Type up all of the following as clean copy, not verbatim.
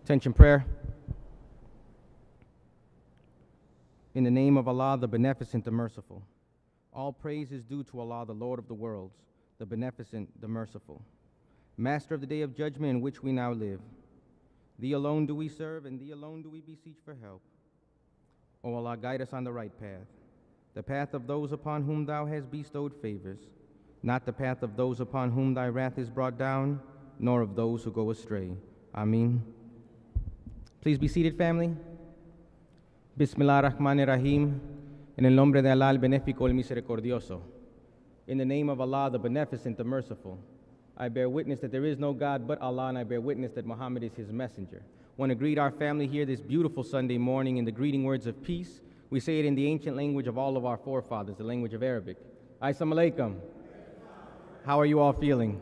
Attention prayer. In the name of Allah, the Beneficent, the Merciful. All praise is due to Allah, the Lord of the worlds, the Beneficent, the Merciful. Master of the day of judgment in which we now live. Thee alone do we serve, and Thee alone do we beseech for help. O Allah, guide us on the right path, the path of those upon whom Thou hast bestowed favors, not the path of those upon whom Thy wrath is brought down, nor of those who go astray. Ameen. Please be seated, family. Bismillah ar-Rahman ar-Rahim. En el nombre de Allah, el benéfico, el misericordioso. In the name of Allah, the Beneficent, the Merciful. I bear witness that there is no God but Allah, and I bear witness that Muhammad is His messenger. I want to greet our family here this beautiful Sunday morning in the greeting words of peace. We say it in the ancient language of all of our forefathers, the language of Arabic. Assalamu alaikum. How are you all feeling?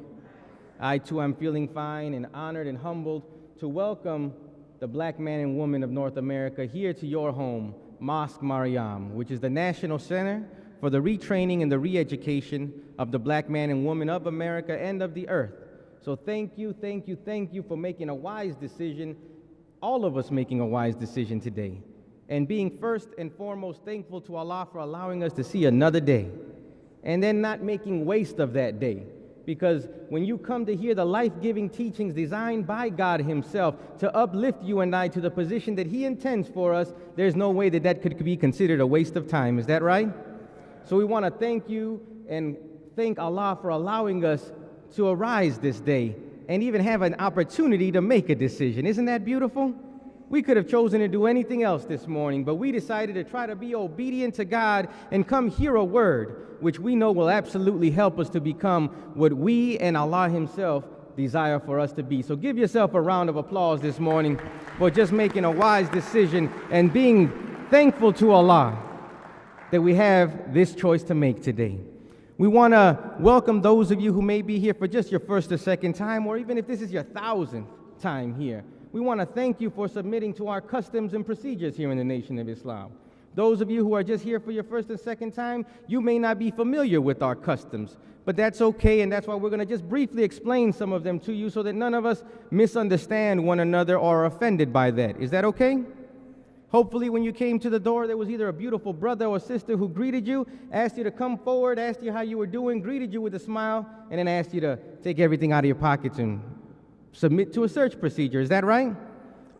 I too am feeling fine and honored and humbled to welcome the black man and woman of North America here to your home, Mosque Mariam, which is the National Center for the retraining and the re-education of the black man and woman of America and of the earth. So thank you for making a wise decision, all of us making a wise decision today, and being first and foremost thankful to Allah for allowing us to see another day, and then not making waste of that day. Because when you come to hear the life-giving teachings designed by God Himself to uplift you and I to the position that He intends for us, there's no way that that could be considered a waste of time. Is that right? So we want to thank you and thank Allah for allowing us to arise this day and even have an opportunity to make a decision. Isn't that beautiful? We could have chosen to do anything else this morning, but we decided to try to be obedient to God and come hear a word, which we know will absolutely help us to become what we and Allah Himself desire for us to be. So give yourself a round of applause this morning for just making a wise decision and being thankful to Allah that we have this choice to make today. We want to welcome those of you who may be here for just your first or second time, or even if this is your 1,000th time here. We want to thank you for submitting to our customs and procedures here in the Nation of Islam. Those of you who are just here for your first and second time, you may not be familiar with our customs, but that's okay, and that's why we're going to just briefly explain some of them to you so that none of us misunderstand one another or are offended by that. Is that okay? Hopefully when you came to the door, there was either a beautiful brother or sister who greeted you, asked you to come forward, asked you how you were doing, greeted you with a smile, and then asked you to take everything out of your pockets and submit to a search procedure. Is that right?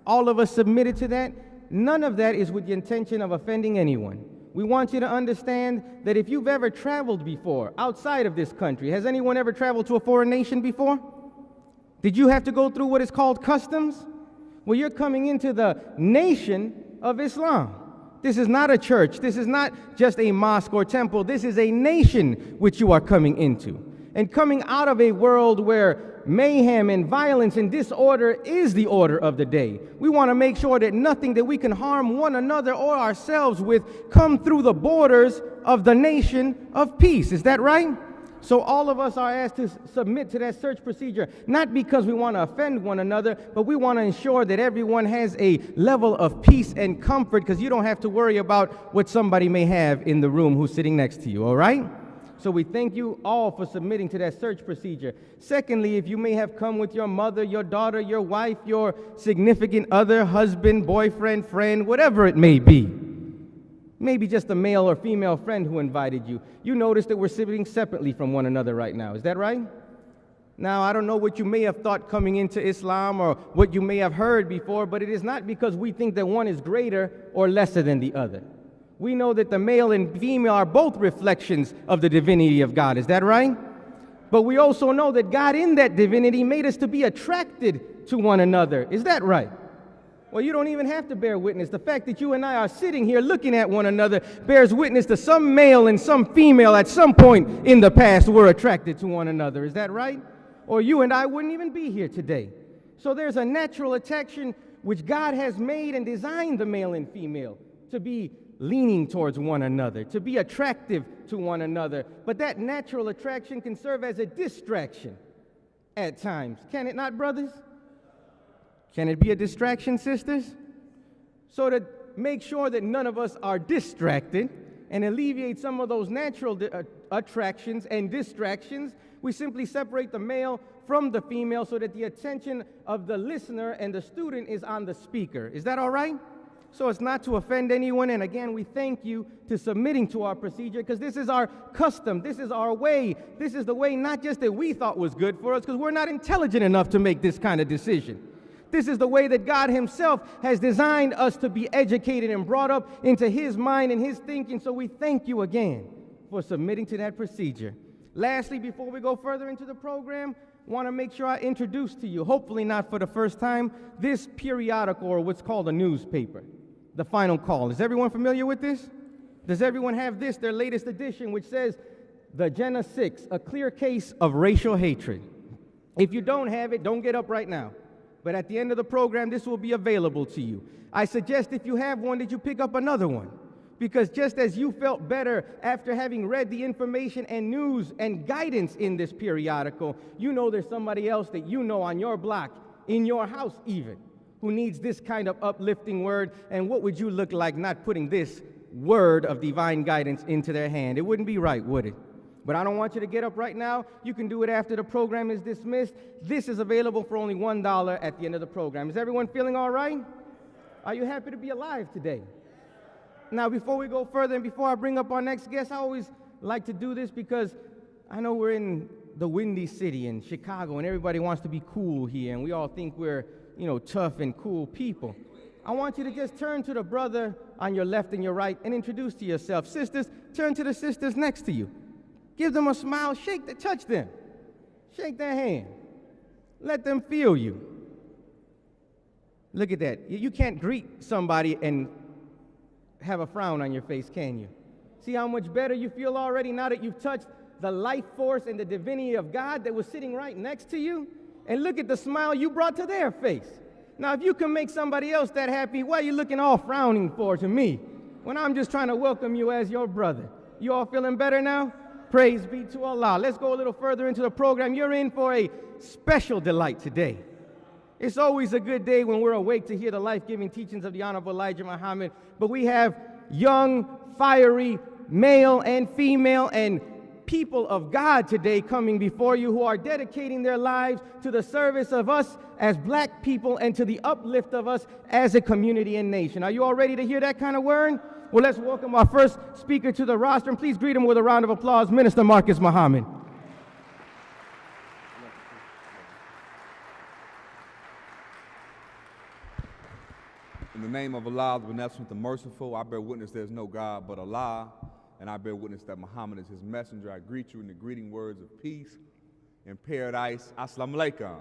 All of us submitted to that. None of that is with the intention of offending anyone. We want you to understand that if you've ever traveled before outside of this country, has anyone ever traveled to a foreign nation before? Did you have to go through what is called customs? Well, you're coming into the Nation of Islam. This is not a church. This is not just a mosque or temple. This is a nation which you are coming into. And coming out of a world where mayhem and violence and disorder is the order of the day. We want to make sure that nothing that we can harm one another or ourselves with come through the borders of the nation of peace. Is that right? So all of us are asked to submit to that search procedure, not because we want to offend one another, but we want to ensure that everyone has a level of peace and comfort, because you don't have to worry about what somebody may have in the room who's sitting next to you, all right? So we thank you all for submitting to that search procedure. Secondly, if you may have come with your mother, your daughter, your wife, your significant other, husband, boyfriend, friend, whatever it may be, maybe just a male or female friend who invited you, you notice that we're sitting separately from one another right now. Is that right? Now, I don't know what you may have thought coming into Islam or what you may have heard before, but it is not because we think that one is greater or lesser than the other. We know that the male and female are both reflections of the divinity of God. Is that right? But we also know that God in that divinity made us to be attracted to one another. Is that right? Well, you don't even have to bear witness. The fact that you and I are sitting here looking at one another bears witness to some male and some female at some point in the past were attracted to one another. Is that right? Or you and I wouldn't even be here today. So there's a natural attraction which God has made and designed the male and female to be leaning towards one another, to be attractive to one another. But that natural attraction can serve as a distraction at times. Can it not, brothers? Can it be a distraction, sisters? So to make sure that none of us are distracted and alleviate some of those natural attractions and distractions, we simply separate the male from the female so that the attention of the listener and the student is on the speaker. Is that all right? So it's not to offend anyone, and again, we thank you to submitting to our procedure, because this is our custom, this is our way, this is the way not just that we thought was good for us, because we're not intelligent enough to make this kind of decision. This is the way that God himself has designed us to be educated and brought up into his mind and his thinking, so we thank you again for submitting to that procedure. Lastly, before we go further into the program, I want to make sure I introduce to you, hopefully not for the first time, this periodical, or what's called a newspaper, The Final Call. Is everyone familiar with this? Does everyone have this, their latest edition, which says, The Jenna 6, a clear case of racial hatred? If you don't have it, don't get up right now. But at the end of the program, this will be available to you. I suggest if you have one that you pick up another one. Because just as you felt better after having read the information and news and guidance in this periodical, you know there's somebody else that you know on your block, in your house even, who needs this kind of uplifting word. And what would you look like not putting this word of divine guidance into their hand? It wouldn't be right, would it? But I don't want you to get up right now. You can do it after the program is dismissed. This is available for only $1 at the end of the program. Is everyone feeling all right? Are you happy to be alive today? Now, before we go further and before I bring up our next guest, I always like to do this because I know we're in the Windy City in Chicago and everybody wants to be cool here and we all think we're, tough and cool people. I want you to just turn to the brother on your left and your right and introduce to yourself. Sisters, turn to the sisters next to you. Give them a smile, touch them. Shake their hand. Let them feel you. Look at that. You can't greet somebody and have a frown on your face, can you? See how much better you feel already now that you've touched the life force and the divinity of God that was sitting right next to you? And look at the smile you brought to their face. Now, if you can make somebody else that happy, why are you looking all frowning for to me when I'm just trying to welcome you as your brother? You all feeling better now? Praise be to Allah. Let's go a little further into the program. You're in for a special delight today. It's always a good day when we're awake to hear the life-giving teachings of the Honorable Elijah Muhammad, but we have young, fiery, male and female and people of God today coming before you who are dedicating their lives to the service of us as black people and to the uplift of us as a community and nation. Are you all ready to hear that kind of word? Well, let's welcome our first speaker to the roster, and please greet him with a round of applause, Minister Marcus Muhammad. In the name of Allah, the Beneficent, the Merciful, I bear witness there is no God but Allah, and I bear witness that Muhammad is his messenger. I greet you in the greeting words of peace in paradise. Assalamu alaikum.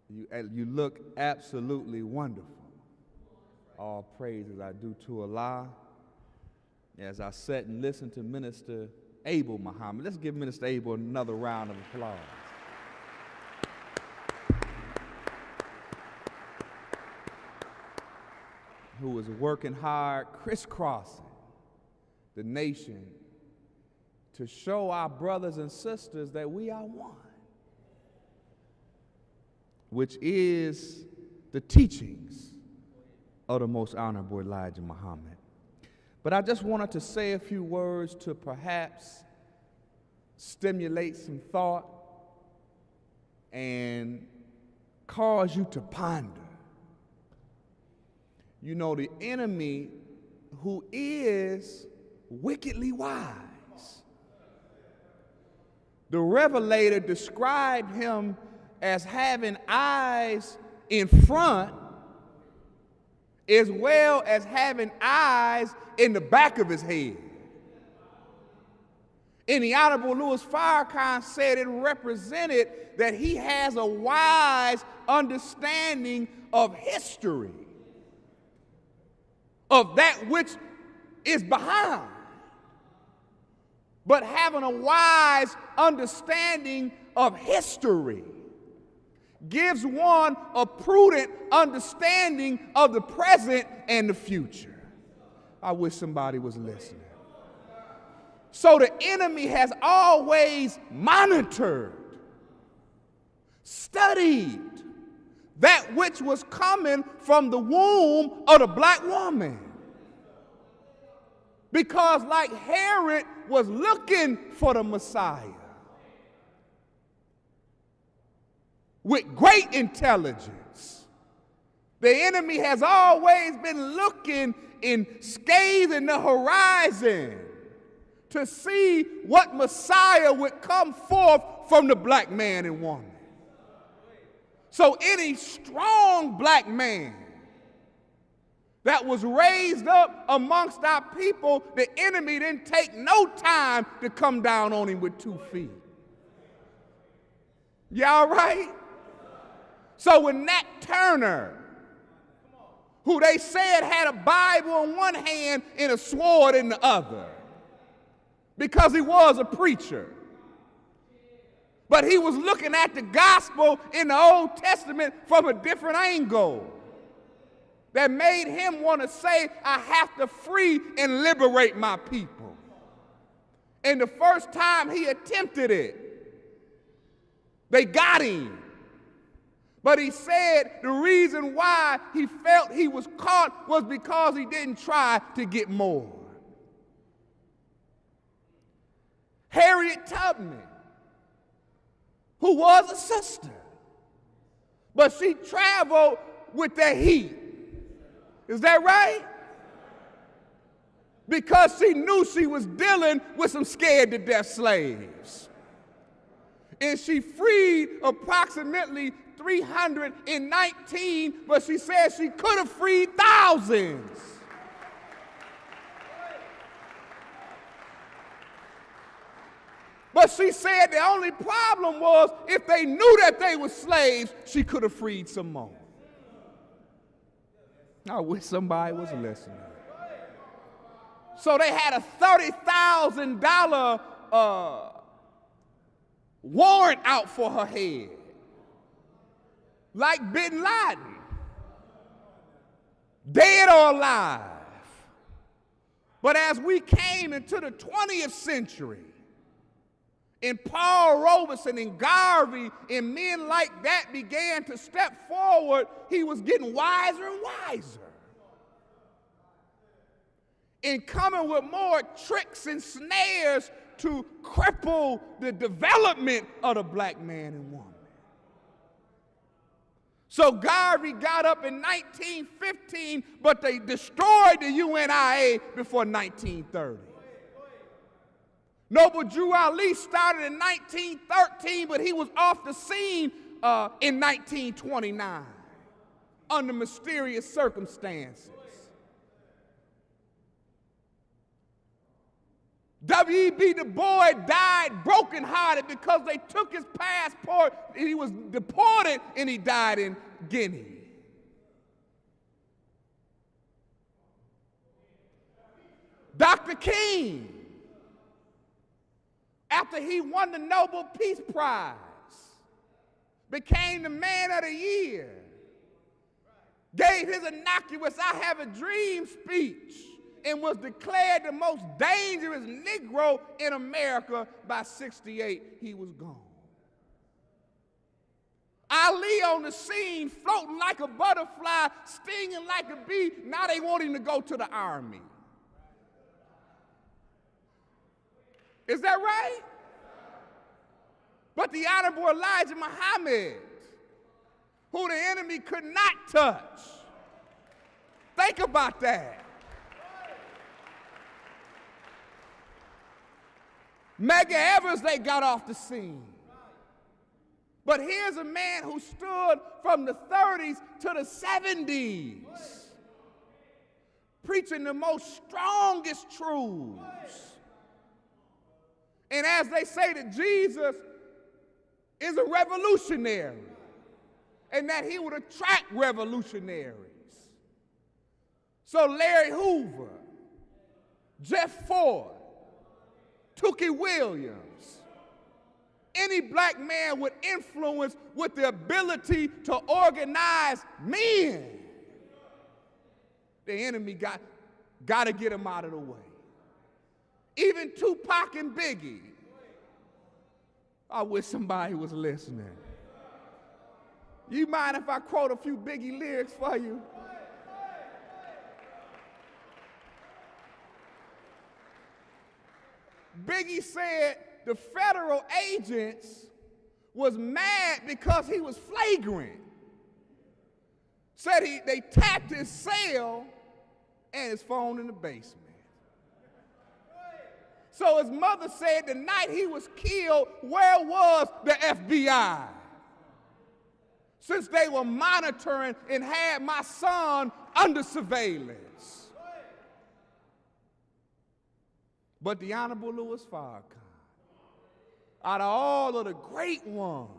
You look absolutely wonderful. All praises I do to Allah. As I sat and listened to Minister Abel Muhammad, let's give Minister Abel another round of applause. Who was working hard, crisscrossing the nation to show our brothers and sisters that we are one, which is the teachings of the Most Honorable Elijah Muhammad. But I just wanted to say a few words to perhaps stimulate some thought and cause you to ponder. You know, the enemy who is wickedly wise. The Revelator described him as having eyes in front as well as having eyes in the back of his head. And the Honorable Louis Farrakhan said it represented that he has a wise understanding of history, of that which is behind. But having a wise understanding of history gives one a prudent understanding of the present and the future. I wish somebody was listening. So the enemy has always monitored, studied that which was coming from the womb of the black woman. Because like Herod was looking for the Messiah, with great intelligence. The enemy has always been looking and scathing the horizon to see what Messiah would come forth from the black man and woman. So any strong black man that was raised up amongst our people, the enemy didn't take no time to come down on him with 2 feet. Y'all right? So when Nat Turner, who they said had a Bible in one hand and a sword in the other, because he was a preacher, but he was looking at the gospel in the Old Testament from a different angle that made him want to say, I have to free and liberate my people. And the first time he attempted it, they got him. But he said the reason why he felt he was caught was because he didn't try to get more. Harriet Tubman, who was a sister, but she traveled with the heat. Is that right? Because she knew she was dealing with some scared to death slaves. And she freed approximately 319, but she said she could have freed thousands. But she said the only problem was if they knew that they were slaves, she could have freed some more. I wish somebody was listening. So they had a $30,000 warrant out for her head, like Bin Laden, dead or alive. But as we came into the 20th century, and Paul Robeson and Garvey and men like that began to step forward, he was getting wiser and wiser, and coming with more tricks and snares to cripple the development of the black man and woman. So Garvey got up in 1915, but they destroyed the UNIA before 1930. Noble Drew Ali started in 1913, but he was off the scene in 1929 under mysterious circumstances. W.E.B. Du Bois died brokenhearted because they took his passport and he was deported and he died in Guinea. Dr. King, after he won the Nobel Peace Prize, became the man of the year, gave his innocuous I Have a Dream speech, and was declared the most dangerous Negro in America. By 1968, he was gone. Ali on the scene, floating like a butterfly, stinging like a bee. Now they want him to go to the army. Is that right? But the Honorable Elijah Muhammad, who the enemy could not touch. Think about that. Medgar Evers, they got off the scene. But here's a man who stood from the 30s to the 70s, preaching the most strongest truths. And as they say that Jesus is a revolutionary and that he would attract revolutionaries. So Larry Hoover, Jeff Ford, Tookie Williams, any black man with influence, with the ability to organize men, the enemy got to get him out of the way. Even Tupac and Biggie. I wish somebody was listening. You mind if I quote a few Biggie lyrics for you? Biggie said the federal agents was mad because he was flagrant. Said they tapped his cell and his phone in the basement. So his mother said the night he was killed, where was the FBI? Since they were monitoring and had my son under surveillance. But the Honorable Louis Farrakhan, out of all of the great ones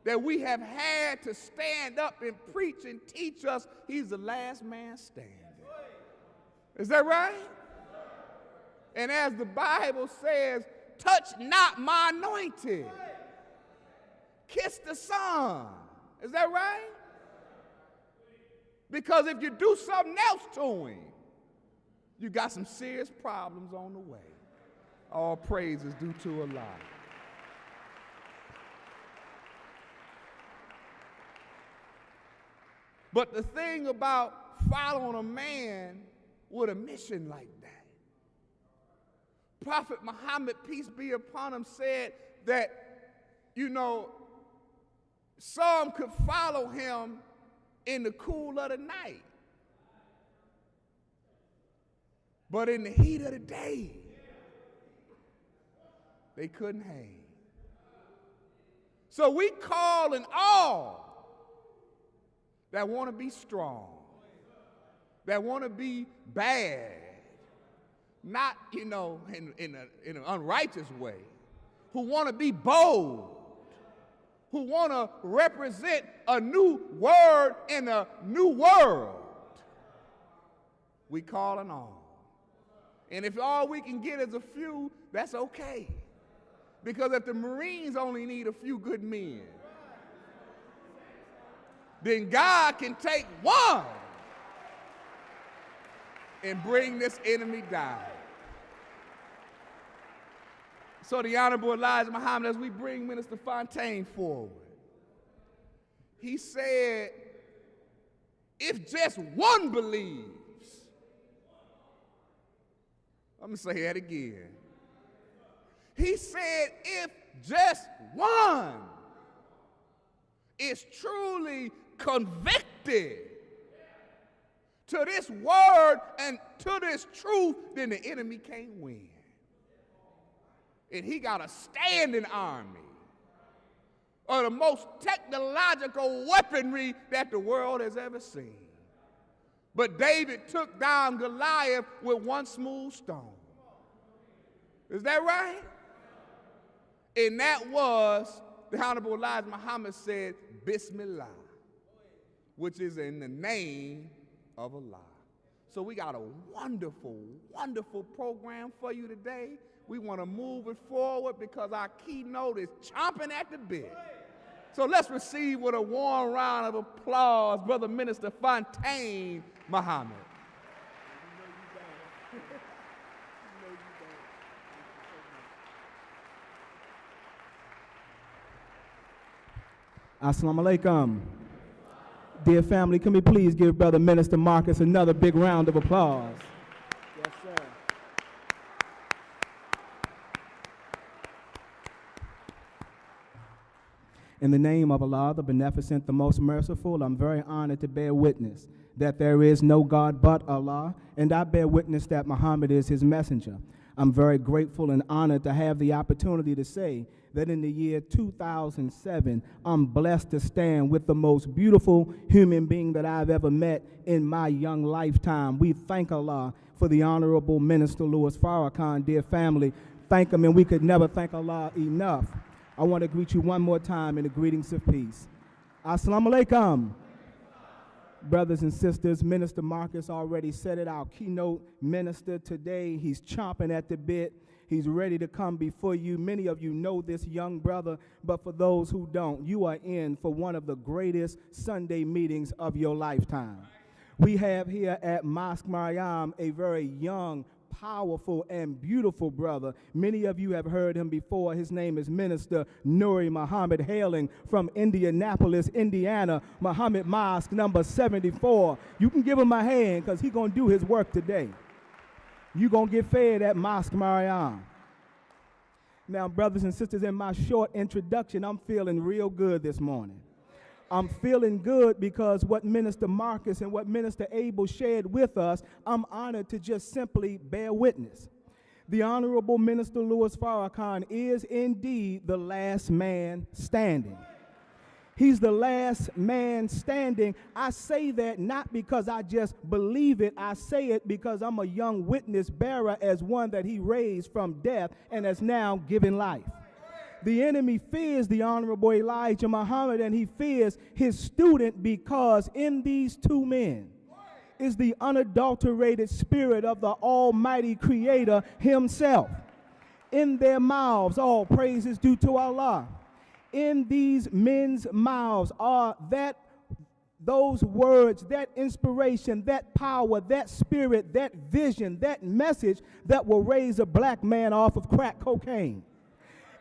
that we have had to stand up and preach and teach us, he's the last man standing. Is that right? And as the Bible says, touch not my anointed. Kiss the Son. Is that right? Because if you do something else to him, you got some serious problems on the way. All praise is due to Allah. But the thing about following a man with a mission like that, Prophet Muhammad, peace be upon him, said that, some could follow him in the cool of the night. But in the heat of the day, they couldn't hang. So we calling all that want to be strong, that want to be bad, not, in an unrighteous way, who want to be bold, who want to represent a new word in a new world. We calling all. And if all we can get is a few, that's okay. Because if the Marines only need a few good men, then God can take one and bring this enemy down. So the Honorable Elijah Muhammad, as we bring Minister Fontaine forward, he said, if just one believes, I'm going to say that again. He said, if just one is truly convicted to this word and to this truth, then the enemy can't win. And he got a standing army of the most technological weaponry that the world has ever seen. But David took down Goliath with one smooth stone. Is that right? And that was, the Honorable Elijah Muhammad said, Bismillah, which is in the name of Allah. So we got a wonderful, wonderful program for you today. We want to move it forward because our keynote is chomping at the bit. So let's receive with a warm round of applause, Brother Minister Fontaine Muhammad. Assalamu alaikum. Dear family, can we please give Brother Minister Marcus another big round of applause? Yes, sir. In the name of Allah, the Beneficent, the Most Merciful, I'm very honored to bear witness that there is no God but Allah, and I bear witness that Muhammad is his messenger. I'm very grateful and honored to have the opportunity to say that in the year 2007, I'm blessed to stand with the most beautiful human being that I've ever met in my young lifetime. We thank Allah for the Honorable Minister Louis Farrakhan, dear family. Thank him, and we could never thank Allah enough. I want to greet you one more time in the greetings of peace. Assalamu alaikum. Brothers and sisters, Minister Marcus already said it, our keynote minister today. He's chomping at the bit. He's ready to come before you. Many of you know this young brother, but for those who don't, you are in for one of the greatest Sunday meetings of your lifetime. We have here at Mosque Mariam a very young, powerful, and beautiful brother. Many of you have heard him before. His name is Minister Nuri Muhammad, hailing from Indianapolis, Indiana, Muhammad Mosque number 74. You can give him a hand because he's going to do his work today. You're going to get fed at Mosque Mariam. Now, brothers and sisters, in my short introduction, I'm feeling real good this morning. I'm feeling good because what Minister Marcus and what Minister Abel shared with us, I'm honored to just simply bear witness. The Honorable Minister Louis Farrakhan is indeed the last man standing. He's the last man standing. I say that not because I just believe it. I say it because I'm a young witness bearer as one that he raised from death and has now given life. The enemy fears the Honorable Elijah Muhammad, and he fears his student because in these two men is the unadulterated spirit of the Almighty Creator himself. In their mouths, all praise is due to Allah. In these men's mouths are those words, that inspiration, that power, that spirit, that vision, that message that will raise a black man off of crack cocaine.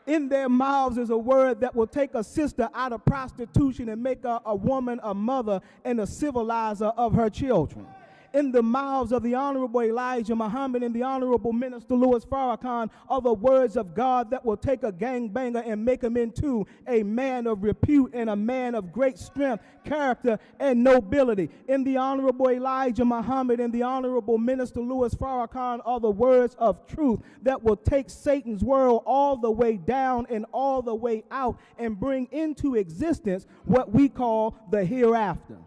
In their mouths is a word that will take a sister out of prostitution and make her a woman, a mother, and a civilizer of her children. In the mouths of the Honorable Elijah Muhammad and the Honorable Minister Louis Farrakhan are the words of God that will take a gangbanger and make him into a man of repute and a man of great strength, character, and nobility. In the Honorable Elijah Muhammad and the Honorable Minister Louis Farrakhan are the words of truth that will take Satan's world all the way down and all the way out and bring into existence what we call the hereafter.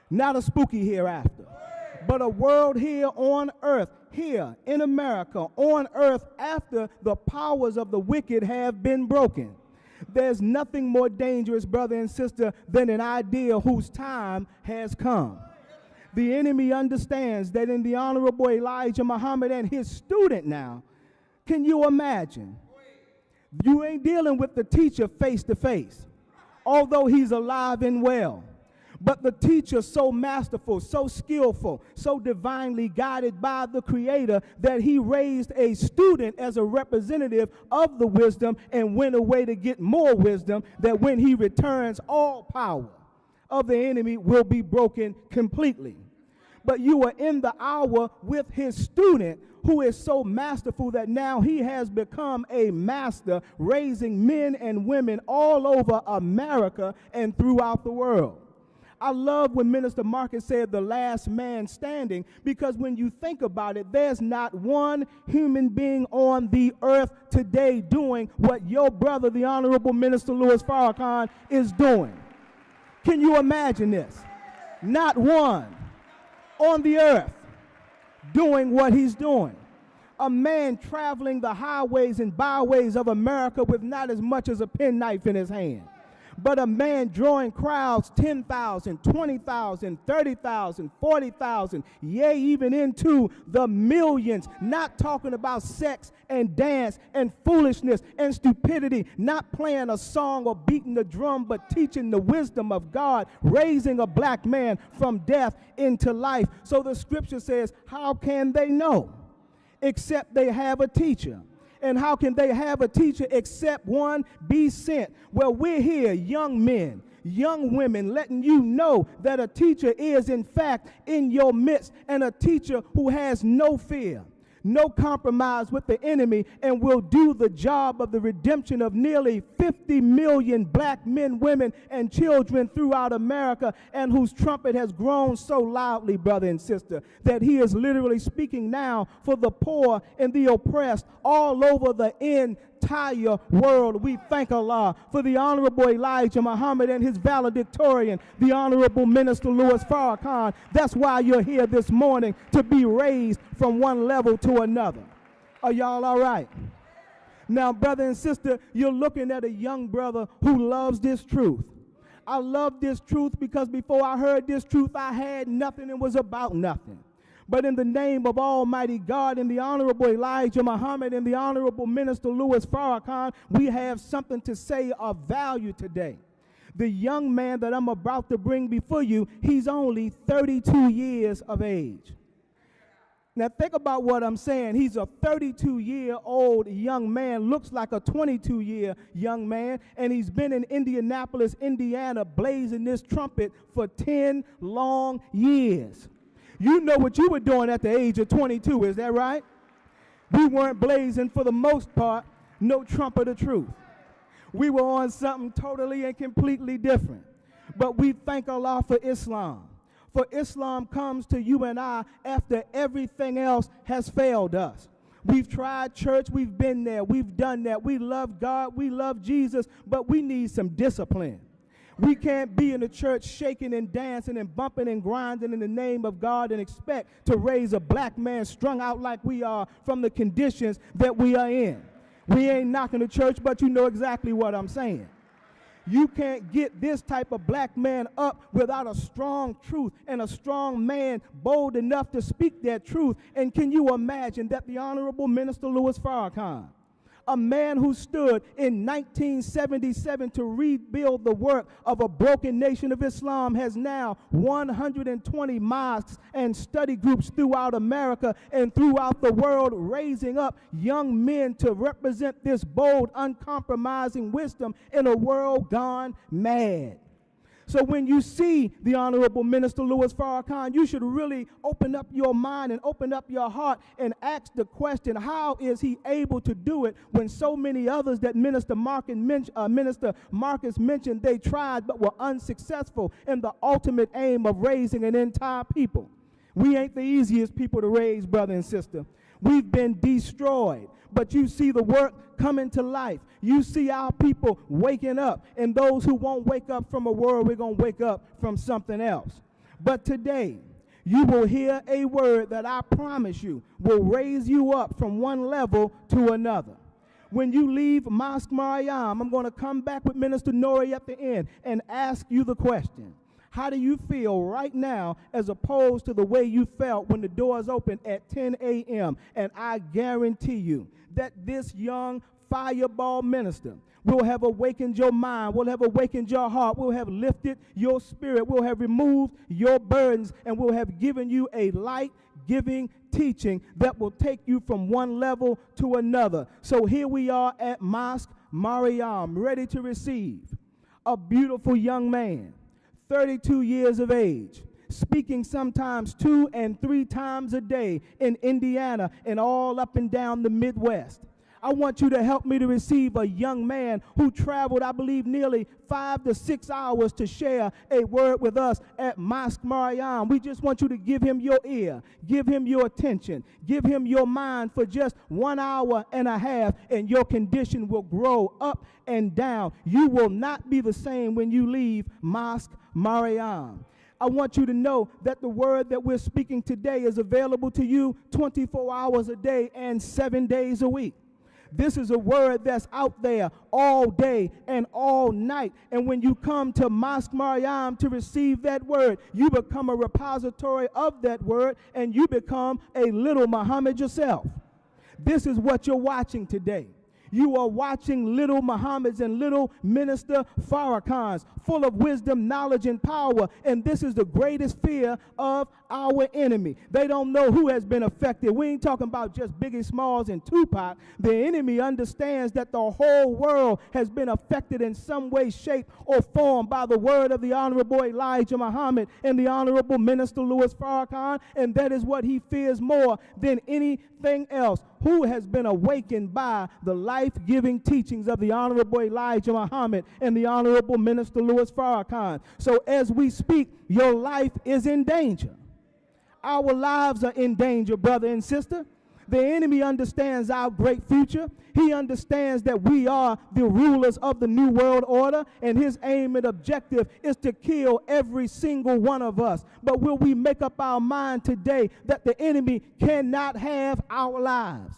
Not a spooky hereafter, but a world here on earth, here in America, on earth after the powers of the wicked have been broken. There's nothing more dangerous, brother and sister, than an idea whose time has come. The enemy understands that in the Honorable Elijah Muhammad and his student now, can you imagine? You ain't dealing with the teacher face to face, although he's alive and well. But the teacher so masterful, so skillful, so divinely guided by the Creator that he raised a student as a representative of the wisdom and went away to get more wisdom, that when he returns, all power of the enemy will be broken completely. But you are in the hour with his student who is so masterful that now he has become a master, raising men and women all over America and throughout the world. I love when Minister Marcus said the last man standing, because when you think about it, there's not one human being on the earth today doing what your brother, the Honorable Minister Louis Farrakhan, is doing. Can you imagine this? Not one on the earth doing what he's doing. A man traveling the highways and byways of America with not as much as a penknife in his hand. But a man drawing crowds 10,000, 20,000, 30,000, 40,000, yea, even into the millions, not talking about sex and dance and foolishness and stupidity, not playing a song or beating the drum, but teaching the wisdom of God, raising a black man from death into life. So the scripture says, how can they know except they have a teacher? And how can they have a teacher except one be sent? Well, we're here, young men, young women, letting you know that a teacher is in fact in your midst, and a teacher who has no fear, no compromise with the enemy, and will do the job of the redemption of nearly 50 million black men, women, and children throughout America, and whose trumpet has grown so loudly, brother and sister, that he is literally speaking now for the poor and the oppressed all over the entire world. We thank Allah for the Honorable Elijah Muhammad and his valedictorian, the Honorable Minister Louis Farrakhan. That's why you're here this morning, to be raised from one level to another. Are y'all all right? Now, brother and sister, you're looking at a young brother who loves this truth. I love this truth because before I heard this truth, I had nothing and was about nothing. But in the name of Almighty God and the Honorable Elijah Muhammad and the Honorable Minister Louis Farrakhan, we have something to say of value today. The young man that I'm about to bring before you, he's only 32 years of age. Now think about what I'm saying. He's a 32-year-old young man, looks like a 22-year young man, and he's been in Indianapolis, Indiana, blazing this trumpet for 10 long years. You know what you were doing at the age of 22, is that right? We weren't blazing for the most part. no trump of the truth. We were on something totally and completely different. But we thank Allah for Islam. For Islam comes to you and I after everything else has failed us. We've tried church, we've been there, we've done that. We love God, we love Jesus, but we need some discipline. We can't be in the church shaking and dancing and bumping and grinding in the name of God and expect to raise a black man strung out like we are from the conditions that we are in. We ain't knocking the church, but you know exactly what I'm saying. You can't get this type of black man up without a strong truth and a strong man bold enough to speak that truth. And can you imagine that the Honorable Minister Louis Farrakhan, a man who stood in 1977 to rebuild the work of a broken nation of Islam, has now 120 mosques and study groups throughout America and throughout the world, raising up young men to represent this bold, uncompromising wisdom in a world gone mad. So when you see the Honorable Minister Louis Farrakhan, you should really open up your mind and open up your heart and ask the question, how is he able to do it when so many others that Minister Marcus mentioned they tried but were unsuccessful in the ultimate aim of raising an entire people? We ain't the easiest people to raise, brother and sister. We've been destroyed. But you see the work coming to life. You see our people waking up. And those who won't wake up from a word, we're going to wake up from something else. But today, you will hear a word that I promise you will raise you up from one level to another. When you leave Mosque Mariam, I'm going to come back with Minister Nuri at the end and ask you the question. How do you feel right now as opposed to the way you felt when the doors opened at 10 a.m.? And I guarantee you that this young fireball minister will have awakened your mind, will have awakened your heart, will have lifted your spirit, will have removed your burdens, and will have given you a light-giving teaching that will take you from one level to another. So here we are at Mosque Mariam, ready to receive a beautiful young man, 32 years of age, speaking sometimes 2 and 3 times a day in Indiana and all up and down the Midwest. I want you to help me to receive a young man who traveled, I believe, nearly 5 to 6 hours to share a word with us at Mosque Mariam. We just want you to give him your ear, give him your attention, give him your mind for just 1 hour and a half, and your condition will grow up and down. You will not be the same when you leave Mosque Mariam. I want you to know that the word that we're speaking today is available to you 24 hours a day and 7 days a week. This is a word that's out there all day and all night. And when you come to Mosque Mariam to receive that word, you become a repository of that word, and you become a little Muhammad yourself. This is what you're watching today. You are watching little Muhammads and little Minister Farrakhans, full of wisdom, knowledge, and power. And this is the greatest fear of our enemy. They don't know who has been affected. We ain't talking about just Biggie Smalls and Tupac. The enemy understands that the whole world has been affected in some way, shape, or form by the word of the Honorable Elijah Muhammad and the Honorable Minister Louis Farrakhan. And that is what he fears more than anything else. Who has been awakened by the life-giving teachings of the Honorable Elijah Muhammad and the Honorable Minister Louis Farrakhan. So as we speak, your life is in danger. Our lives are in danger, brother and sister. The enemy understands our great future. He understands that we are the rulers of the New World Order, and his aim and objective is to kill every single one of us. But will we make up our mind today that the enemy cannot have our lives?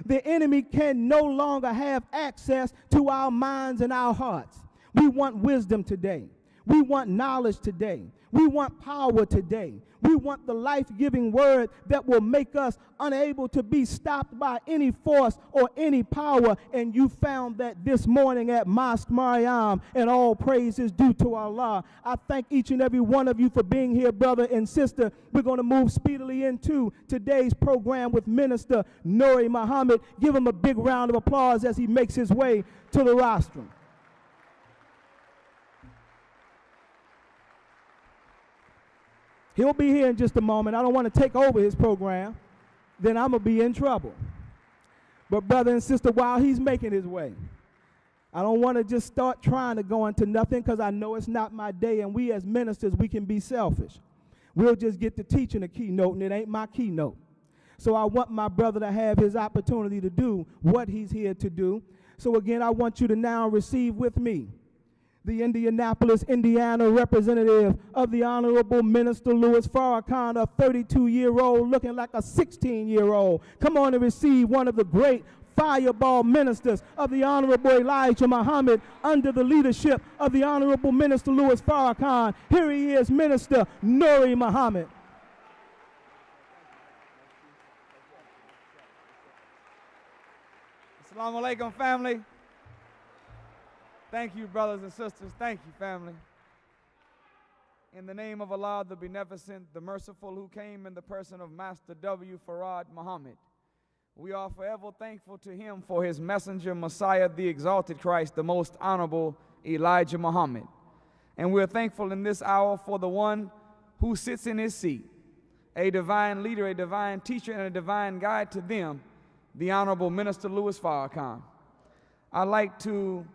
The enemy can no longer have access to our minds and our hearts. We want wisdom today. We want knowledge today. We want power today. We want the life-giving word that will make us unable to be stopped by any force or any power. And you found that this morning at Mosque Mariam, and all praise is due to Allah. I thank each and every one of you for being here, brother and sister. We're going to move speedily into today's program with Minister Nuri Muhammad. Give him a big round of applause as he makes his way to the rostrum. He'll be here in just a moment. I don't want to take over his program. Then I'm going to be in trouble. But brother and sister, while he's making his way, I don't want to just start trying to go into nothing because I know it's not my day, and we as ministers, we can be selfish. We'll just get to teaching a keynote, and it ain't my keynote. So I want my brother to have his opportunity to do what he's here to do. So again, I want you to now receive with me the Indianapolis, Indiana representative of the Honorable Minister Louis Farrakhan, a 32-year-old looking like a 16-year-old. Come on and receive one of the great fireball ministers of the Honorable Elijah Muhammad under the leadership of the Honorable Minister Louis Farrakhan. Here he is, Minister Nuri Muhammad. Assalamu alaikum, family. Thank you, brothers and sisters. Thank you, family. In the name of Allah, the Beneficent, the Merciful, who came in the person of Master W. Farad Muhammad, we are forever thankful to him for his messenger, Messiah, the exalted Christ, the most honorable Elijah Muhammad. And we're thankful in this hour for the one who sits in his seat, a divine leader, a divine teacher, and a divine guide to them, the Honorable Minister Louis Farrakhan. I'd like to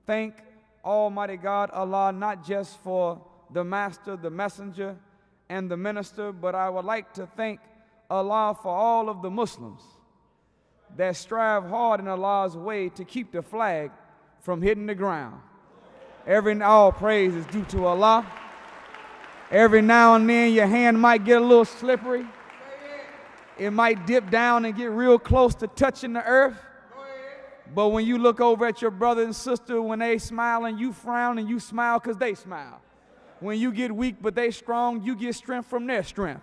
thank Almighty God, Allah, not just for the master, the messenger, and the minister, but I would like to thank Allah for all of the Muslims that strive hard in Allah's way to keep the flag from hitting the ground. All praise is due to Allah. Every now and then your hand might get a little slippery. It might dip down and get real close to touching the earth. But when you look over at your brother and sister, when they smile and you frown, and you smile because they smile. When you get weak but they strong, you get strength from their strength.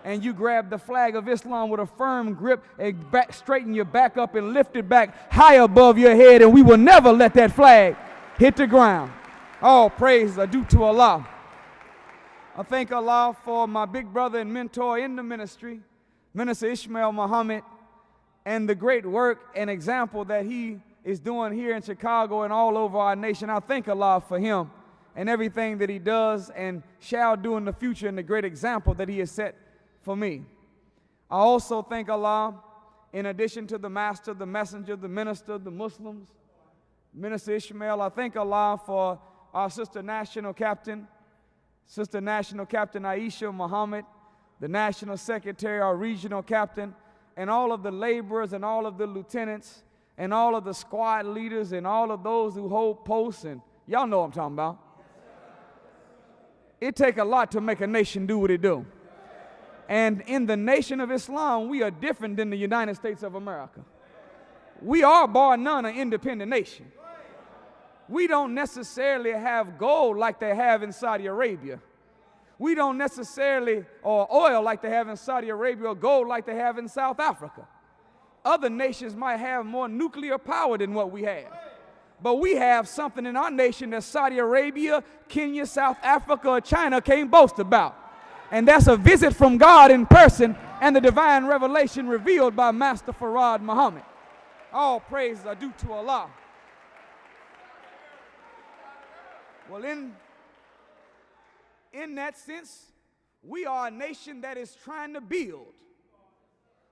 And you grab the flag of Islam with a firm grip and straighten your back up and lift it back high above your head, and we will never let that flag hit the ground. All praises are due to Allah. I thank Allah for my big brother and mentor in the ministry, Minister Ishmael Muhammad, and the great work and example that he is doing here in Chicago and all over our nation. I thank Allah for him and everything that he does and shall do in the future, and the great example that he has set for me. I also thank Allah, in addition to the master, the messenger, the minister, the Muslims, Minister Ishmael. I thank Allah for our Sister National Captain Aisha Muhammad, the National Secretary, our Regional Captain, and all of the laborers and all of the lieutenants and all of the squad leaders and all of those who hold posts, and y'all know what I'm talking about. It takes a lot to make a nation do what it do. And in the nation of Islam, we are different than the United States of America. We are, bar none, an independent nation. We don't necessarily have gold like they have in Saudi Arabia. We don't necessarily, or oil like they have in Saudi Arabia, or gold like they have in South Africa. Other nations might have more nuclear power than what we have. But we have something in our nation that Saudi Arabia, Kenya, South Africa, or China can't boast about. And that's a visit from God in person and the divine revelation revealed by Master Farad Muhammad. All praises are due to Allah. Well, in that sense, we are a nation that is trying to build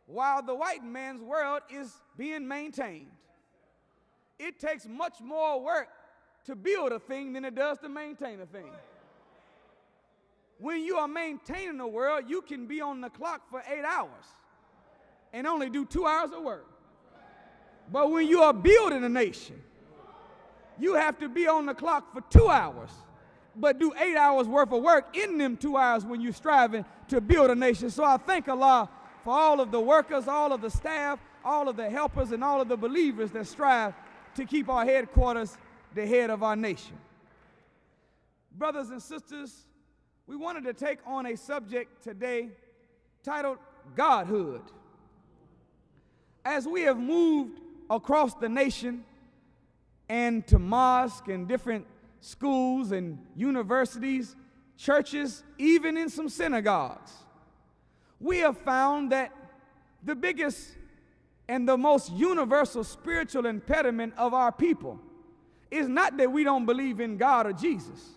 while the white man's world is being maintained. It takes much more work to build a thing than it does to maintain a thing. When you are maintaining the world, you can be on the clock for 8 hours and only do 2 hours of work. But when you are building a nation, you have to be on the clock for 2 hours, but do 8 hours worth of work in them 2 hours when you're striving to build a nation. So I thank Allah for all of the workers, all of the staff, all of the helpers, and all of the believers that strive to keep our headquarters the head of our nation. Brothers and sisters, we wanted to take on a subject today titled Godhood. As we have moved across the nation and to mosques and different schools and universities, churches, even in some synagogues, we have found that the biggest and the most universal spiritual impediment of our people is not that we don't believe in God or Jesus,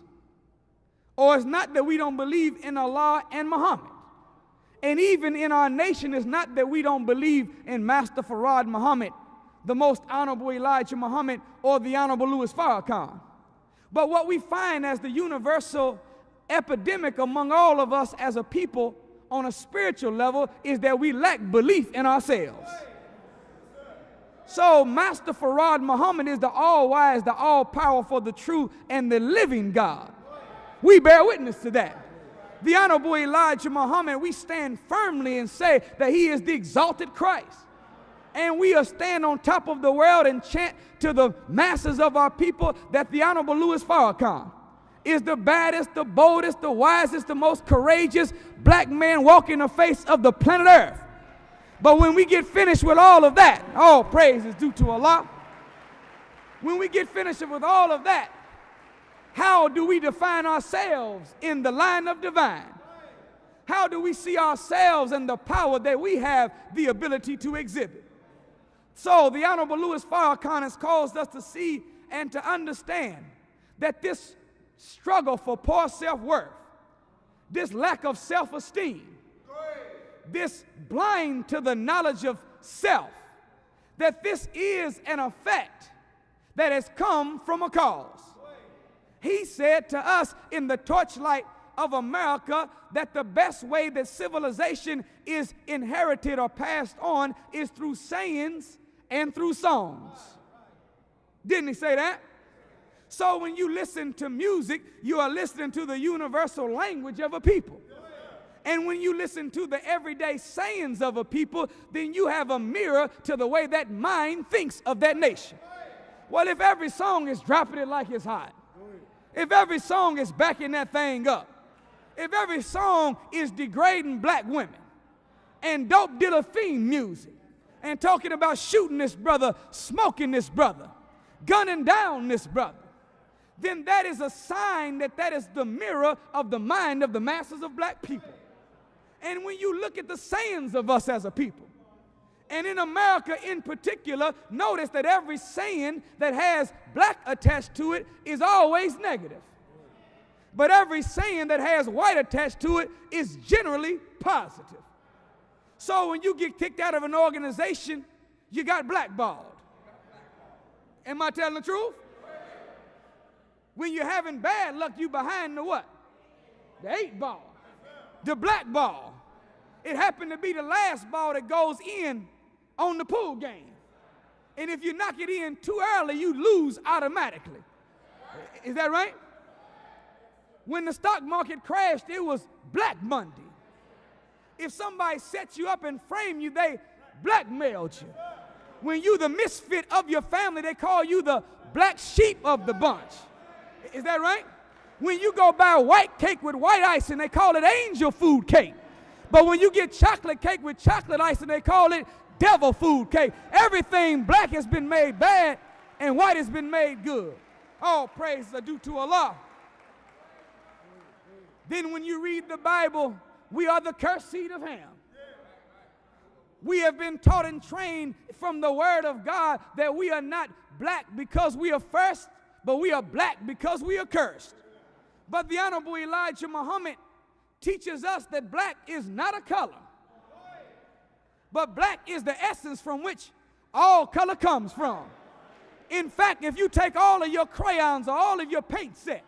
or it's not that we don't believe in Allah and Muhammad. And even in our nation, it's not that we don't believe in Master Farad Muhammad the Most Honorable Elijah Muhammad or the Honorable Louis Farrakhan. But what we find as the universal epidemic among all of us as a people on a spiritual level is that we lack belief in ourselves. So Master Farad Muhammad is the all-wise, the all-powerful, the true, and the living God. We bear witness to that. The Honorable Elijah Muhammad, we stand firmly and say that he is the exalted Christ. And we stand on top of the world and chant to the masses of our people that the Honorable Louis Farrakhan is the baddest, the boldest, the wisest, the most courageous black man walking the face of the planet Earth. But when we get finished with all of that, all praise is due to Allah. When we get finished with all of that, how do we define ourselves in the line of divine? How do we see ourselves and the power that we have the ability to exhibit? So the Honorable Louis Farrakhan has caused us to see and to understand that this struggle for poor self-worth, this lack of self-esteem, this blind to the knowledge of self, that this is an effect that has come from a cause. He said to us in the torchlight of America that the best way that civilization is inherited or passed on is through sayings and through songs. Didn't he say that? So when you listen to music, you are listening to the universal language of a people. And when you listen to the everyday sayings of a people, then you have a mirror to the way that mind thinks of that nation. Well, if every song is dropping it like it's hot, if every song is backing that thing up, if every song is degrading black women and dope dealer theme music and talking about shooting this brother, smoking this brother, gunning down this brother, then that is a sign that that is the mirror of the mind of the masses of black people. And when you look at the sayings of us as a people, and in America in particular, notice that every saying that has black attached to it is always negative. But every saying that has white attached to it is generally positive. So when you get kicked out of an organization, you got blackballed. Am I telling the truth? When you're having bad luck, you behind the what? The 8 ball. The black ball. It happened to be the last ball that goes in on the pool game. And if you knock it in too early, you lose automatically. Is that right? When the stock market crashed, it was Black Monday. If somebody set you up and framed you, they blackmailed you. When you the misfit of your family, they call you the black sheep of the bunch. Is that right? When you go buy white cake with white icing, they call it angel food cake. But when you get chocolate cake with chocolate icing, they call it devil food cake. Everything black has been made bad and white has been made good. All praises are due to Allah. Then when you read the Bible, we are the cursed seed of Ham. We have been taught and trained from the word of God that we are not black because we are first, but we are black because we are cursed. But the Honorable Elijah Muhammad teaches us that black is not a color, but black is the essence from which all color comes from. In fact, if you take all of your crayons or all of your paint set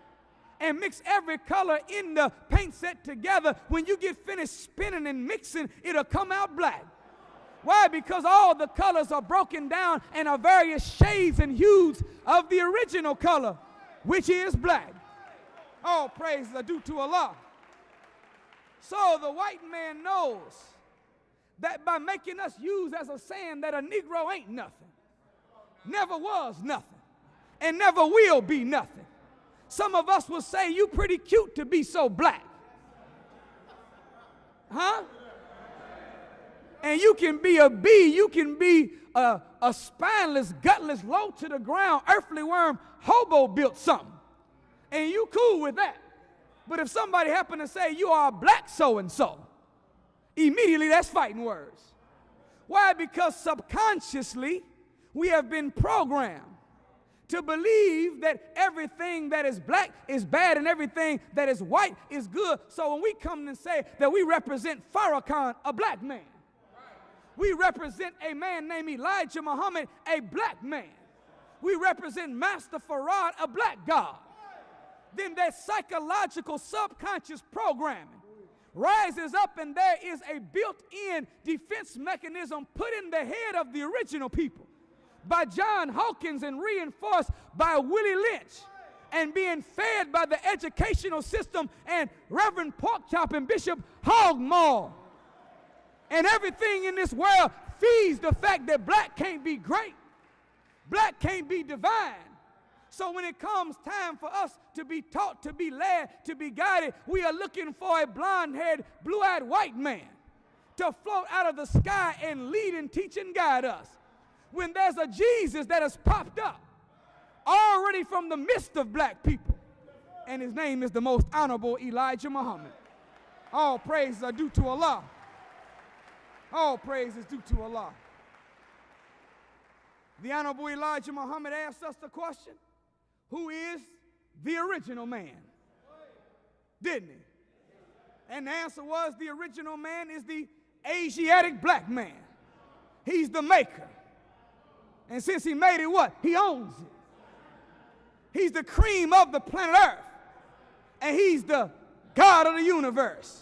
and mix every color in the paint set together, when you get finished spinning and mixing, it'll come out black. Why? Because all the colors are broken down and are various shades and hues of the original color, which is black. All praises are due to Allah. So the white man knows that by making us use as a saying that a Negro ain't nothing, never was nothing, and never will be nothing. Some of us will say, you pretty cute to be so black. Huh? And you can be a bee, you can be a spineless, gutless, low to the ground, earthly worm, hobo built something. And you cool with that. But if somebody happened to say you are a black so-and-so, immediately that's fighting words. Why? Because subconsciously we have been programmed to believe that everything that is black is bad and everything that is white is good. So when we come and say that we represent Farrakhan, a black man, We represent a man named Elijah Muhammad, a black man. We represent Master Farad, a black God. Then that psychological subconscious programming rises up, and there is a built-in defense mechanism put in the head of the original people by John Hawkins and reinforced by Willie Lynch and being fed by the educational system and Reverend Porkchop and Bishop Hogmaw. And everything in this world feeds the fact that black can't be great. Black can't be divine. So when it comes time for us to be taught, to be led, to be guided, we are looking for a blonde-haired, blue-eyed white man to float out of the sky and lead and teach and guide us. When there's a Jesus that has popped up already from the midst of black people, and his name is the most honorable Elijah Muhammad. All praises are due to Allah. All praise is due to Allah. The Honorable Elijah Muhammad asked us the question, who is the original man? Didn't he? And the answer was, the original man is the Asiatic black man. He's the maker. And since he made it, what? He owns it. He's the cream of the planet Earth. And he's the God of the universe.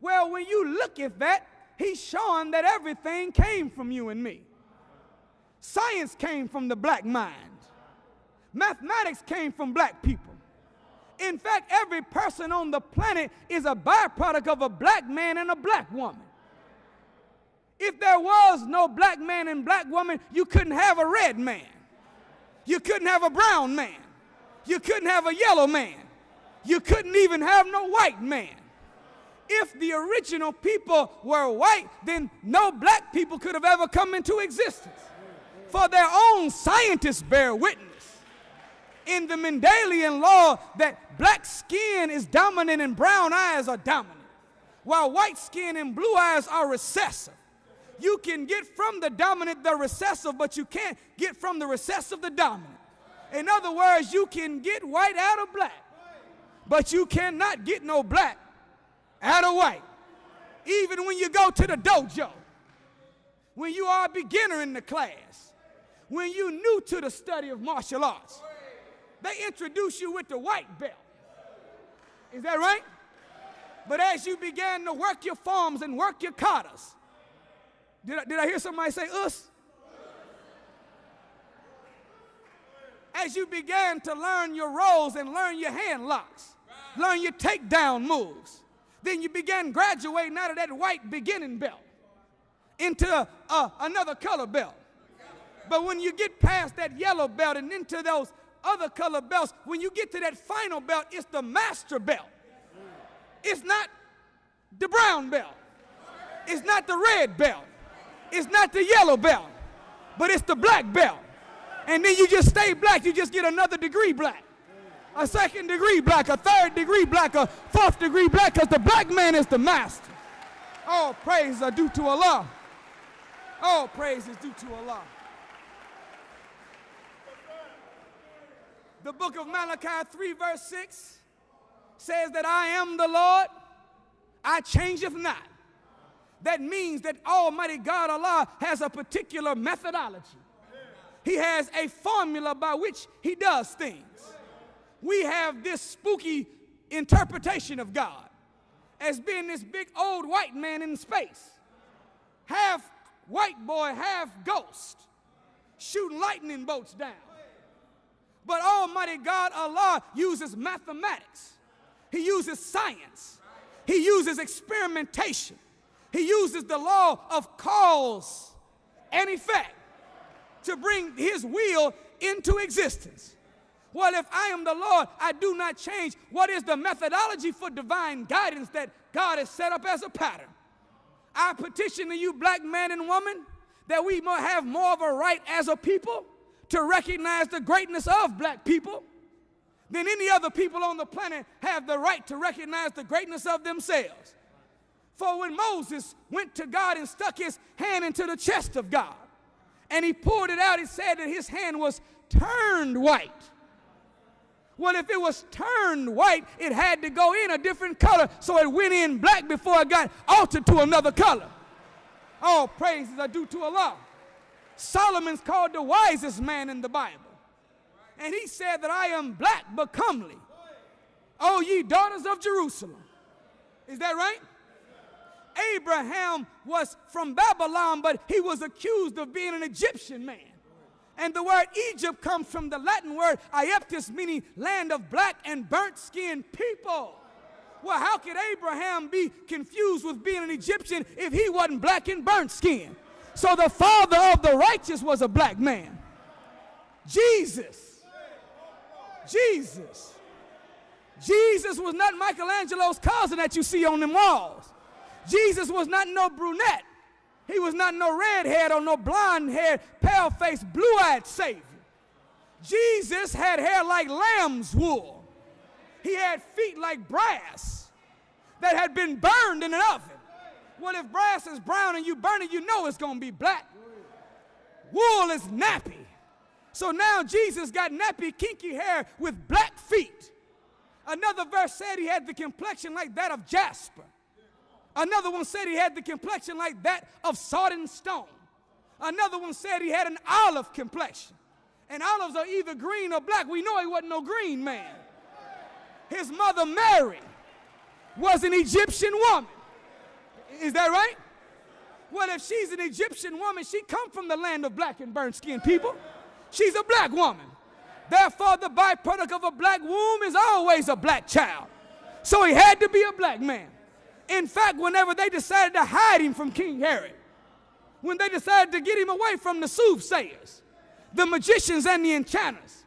Well, when you look at that, he's showing that everything came from you and me. Science came from the black mind. Mathematics came from black people. In fact, every person on the planet is a byproduct of a black man and a black woman. If there was no black man and black woman, you couldn't have a red man. You couldn't have a brown man. You couldn't have a yellow man. You couldn't even have no white man. If the original people were white, then no black people could have ever come into existence. For their own scientists bear witness in the Mendelian law that black skin is dominant and brown eyes are dominant, while white skin and blue eyes are recessive. You can get from the dominant the recessive, but you can't get from the recessive the dominant. In other words, you can get white out of black, but you cannot get no black out of white. Even when you go to the dojo, when you are a beginner in the class, when you're new to the study of martial arts, they introduce you with the white belt. Is that right? But as you began to work your forms and work your katas, did I hear somebody say us? As you began to learn your roles and learn your hand locks, learn your takedown moves, then you began graduating out of that white beginning belt into another color belt. But when you get past that yellow belt and into those other color belts, when you get to that final belt, it's the master belt. It's not the brown belt. It's not the red belt. It's not the yellow belt. But it's the black belt. And then you just stay black. You just get another degree black. A second degree black, a third degree black, a fourth degree black, because the black man is the master. All praise are due to Allah. All praise is due to Allah. The book of Malachi 3 verse 6 says that I am the Lord, I changeth not. That means that Almighty God Allah has a particular methodology. He has a formula by which he does things. We have this spooky interpretation of God as being this big old white man in space, half white boy, half ghost, shooting lightning bolts down. But Almighty God Allah uses mathematics. He uses science. He uses experimentation. He uses the law of cause and effect to bring his will into existence. Well, if I am the Lord, I do not change. What is the methodology for divine guidance that God has set up as a pattern? I petition to you, black man and woman, that we might have more of a right as a people to recognize the greatness of black people than any other people on the planet have the right to recognize the greatness of themselves. For when Moses went to God and stuck his hand into the chest of God and he pulled it out, it said that his hand was turned white. Well, if it was turned white, it had to go in a different color, so it went in black before it got altered to another color. All praises are due to Allah. Solomon's called the wisest man in the Bible. And he said that I am black but comely. O ye daughters of Jerusalem. Is that right? Abraham was from Babylon, but he was accused of being an Egyptian man. And the word Egypt comes from the Latin word Aegyptus, meaning land of black and burnt-skinned people. Well, how could Abraham be confused with being an Egyptian if he wasn't black and burnt skin? So the father of the righteous was a black man. Jesus. Jesus. Jesus was not Michelangelo's cousin that you see on them walls. Jesus was not no brunette. He was not no redhead or no blonde-haired, pale-faced, blue-eyed Savior. Jesus had hair like lamb's wool. He had feet like brass that had been burned in an oven. Well, if brass is brown and you burn it, you know it's going to be black. Wool is nappy. So now Jesus got nappy, kinky hair with black feet. Another verse said he had the complexion like that of jasper. Another one said he had the complexion like that of sodden stone. Another one said he had an olive complexion. And olives are either green or black. We know he wasn't no green man. His mother Mary was an Egyptian woman. Is that right? Well, if she's an Egyptian woman, she come from the land of black and burnt skinned people. She's a black woman. Therefore, the byproduct of a black womb is always a black child. So he had to be a black man. In fact, whenever they decided to hide him from King Herod, when they decided to get him away from the soothsayers, the magicians and the enchanters,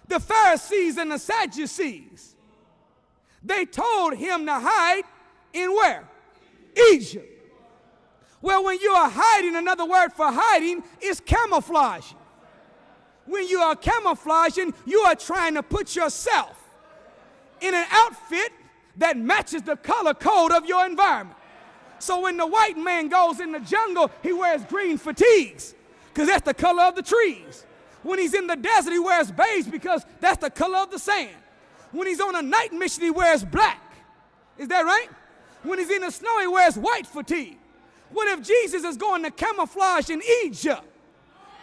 the Pharisees and the Sadducees, they told him to hide in where? Egypt. Well, when you are hiding, another word for hiding is camouflaging. When you are camouflaging, you are trying to put yourself in an outfit that matches the color code of your environment. So when the white man goes in the jungle, he wears green fatigues because that's the color of the trees. When he's in the desert, he wears beige because that's the color of the sand. When he's on a night mission, he wears black. Is that right? When he's in the snow, he wears white fatigue. What if Jesus is going to camouflage in Egypt?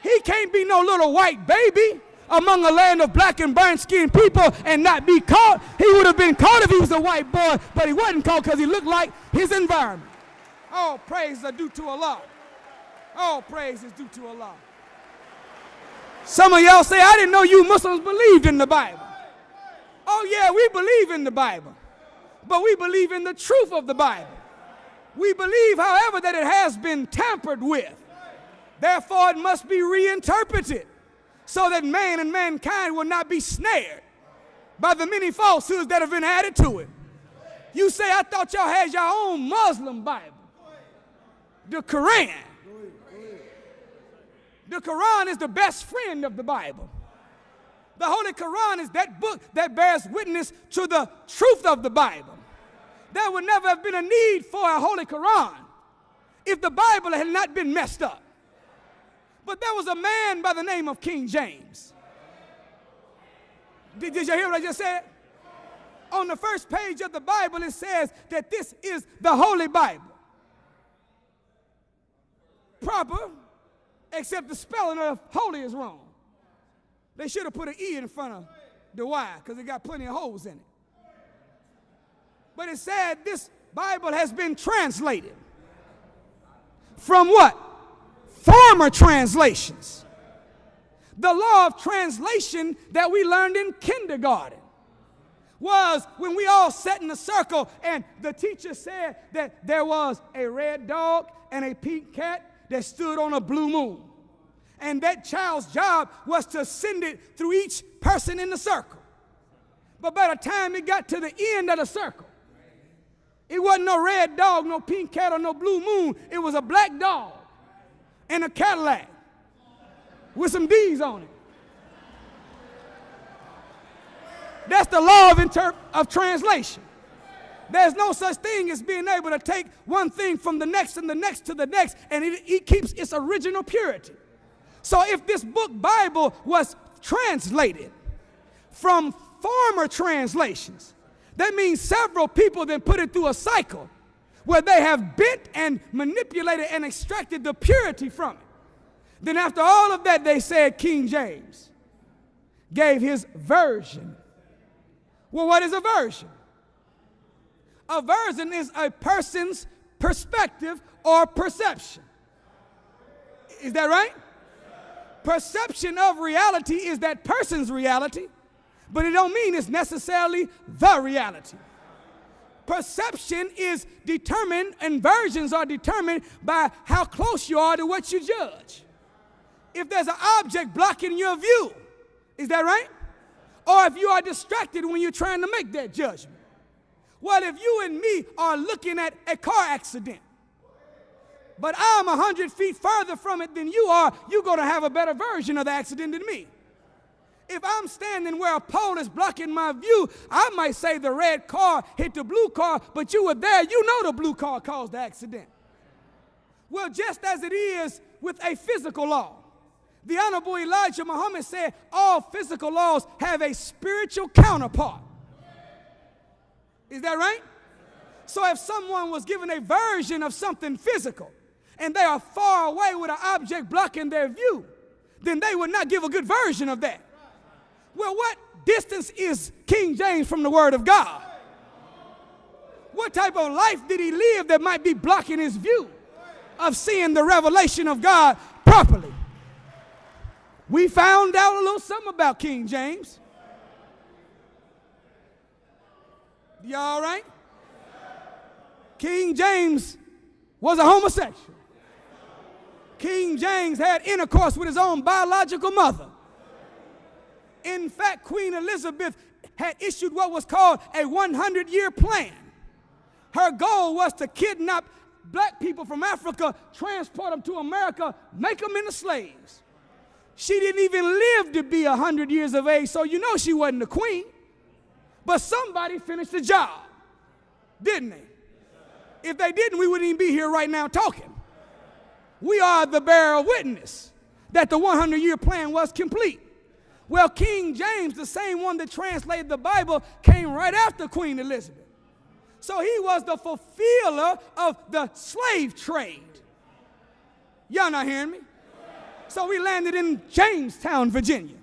He can't be no little white baby among a land of black and burnt skinned people and not be caught. He would have been caught if he was a white boy, but he wasn't caught because he looked like his environment. All praise are due to Allah. All praise is due to Allah. Some of y'all say, I didn't know you Muslims believed in the Bible. Oh yeah, we believe in the Bible, but we believe in the truth of the Bible. We believe, however, that it has been tampered with. Therefore, it must be reinterpreted so that man and mankind will not be snared by the many falsehoods that have been added to it. You say, I thought y'all had your own Muslim Bible. The Quran. The Quran is the best friend of the Bible. The Holy Quran is that book that bears witness to the truth of the Bible. There would never have been a need for a Holy Quran if the Bible had not been messed up. But there was a man by the name of King James. Did you hear what I just said? On the first page of the Bible, it says that this is the Holy Bible. Proper, except the spelling of holy is wrong. They should have put an E in front of the Y because it got plenty of holes in it. But it said this Bible has been translated from what? Former translations. The law of translation that we learned in kindergarten was when we all sat in a circle and the teacher said that there was a red dog and a pink cat that stood on a blue moon. And that child's job was to send it through each person in the circle. But by the time it got to the end of the circle, it wasn't no red dog, no pink cat, or no blue moon. It was a black dog and a Cadillac with some D's on it. That's the law of translation. There's no such thing as being able to take one thing from the next and the next to the next, and it keeps its original purity. So if this book Bible was translated from former translations, that means several people then put it through a cycle where they have bent and manipulated and extracted the purity from it. Then after all of that, they said King James gave his version. Well, what is a version? A version is a person's perspective or perception. Is that right? Perception of reality is that person's reality, but it don't mean it's necessarily the reality. Perception is determined, and versions are determined by how close you are to what you judge. If there's an object blocking your view, is that right? Or if you are distracted when you're trying to make that judgment. Well, if you and me are looking at a car accident, but I'm 100 feet further from it than you are, you're going to have a better version of the accident than me. If I'm standing where a pole is blocking my view, I might say the red car hit the blue car, but you were there, you know the blue car caused the accident. Well, just as it is with a physical law, the Honorable Elijah Muhammad said all physical laws have a spiritual counterpart. Is that right? So if someone was given a version of something physical and they are far away with an object blocking their view, then they would not give a good version of that. Well, what distance is King James from the Word of God? What type of life did he live that might be blocking his view of seeing the revelation of God properly? We found out a little something about King James. You all right? King James was a homosexual. King James had intercourse with his own biological mother. In fact, Queen Elizabeth had issued what was called a 100-year plan. Her goal was to kidnap black people from Africa, transport them to America, make them into slaves. She didn't even live to be 100 years of age, so you know she wasn't the queen. But somebody finished the job, didn't they? If they didn't, we wouldn't even be here right now talking. We are the bearer of witness that the 100-year plan was complete. Well, King James, the same one that translated the Bible, came right after Queen Elizabeth. So he was the fulfiller of the slave trade. Y'all not hearing me? So we landed in Jamestown, Virginia.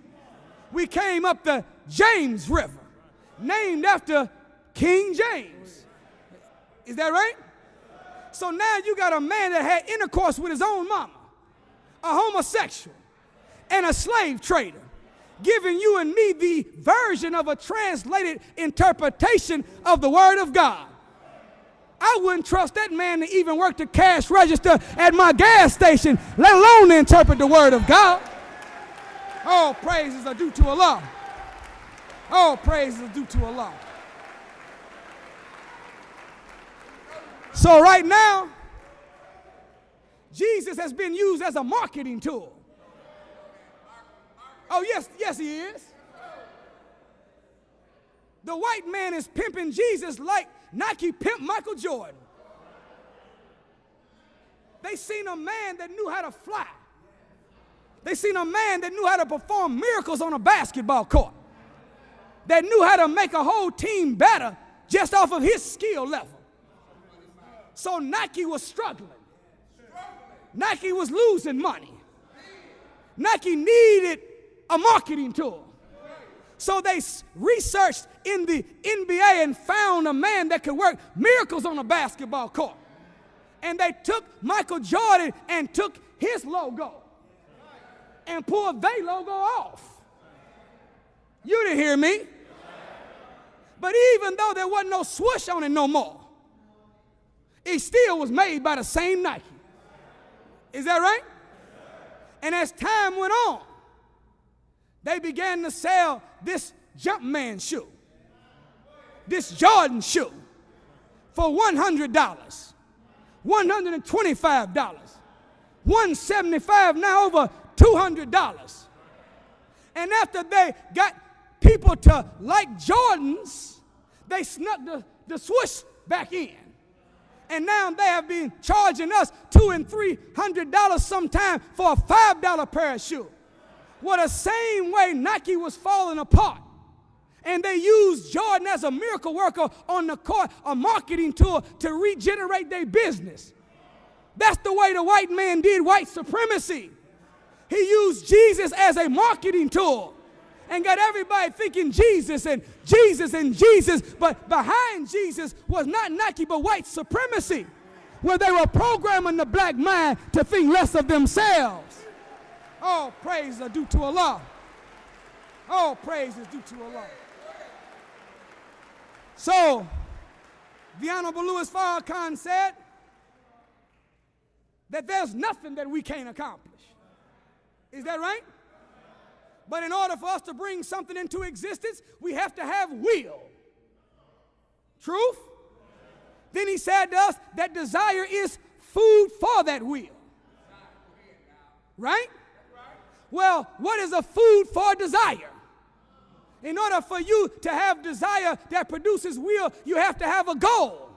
We came up the James River, named after King James. Is that right? So now you got a man that had intercourse with his own mama, a homosexual, and a slave trader, giving you and me the version of a translated interpretation of the Word of God. I wouldn't trust that man to even work the cash register at my gas station, let alone to interpret the Word of God. All praises are due to Allah. All praises are due to Allah. So right now, Jesus has been used as a marketing tool. Oh, yes, he is. The white man is pimping Jesus like Nike pimped Michael Jordan. They seen a man that knew how to fly. They seen a man that knew how to perform miracles on a basketball court, that knew how to make a whole team better just off of his skill level. So Nike was struggling. Nike was losing money. Nike needed a marketing tool. So they researched in the NBA and found a man that could work miracles on a basketball court. And they took Michael Jordan and took his logo and pulled their logo off. You didn't hear me. But even though there wasn't no swoosh on it no more, it still was made by the same Nike. Is that right? And as time went on, they began to sell this Jumpman shoe, this Jordan shoe, for $100, $125, $175, now over $200. And after they got people to like Jordans, they snuck the swoosh back in. And now they have been charging us $200 and $300 sometime for a $5 pair of shoes. Well, the same way Nike was falling apart And they used Jordan as a miracle worker on the court, a marketing tool to regenerate their business. That's the way the white man did white supremacy. He used Jesus as a marketing tool and got everybody thinking Jesus and Jesus and Jesus. But behind Jesus was not Nike, but white supremacy, where they were programming the black mind to think less of themselves. All praise are due to Allah. All praise is due to Allah. So, the Honorable Louis Farrakhan said that there's nothing that we can't accomplish. Is that right? But in order for us to bring something into existence, we have to have will. Truth? Then he said to us that desire is food for that will. Right? Well, what is a food for desire? In order for you to have desire that produces will, you have to have a goal.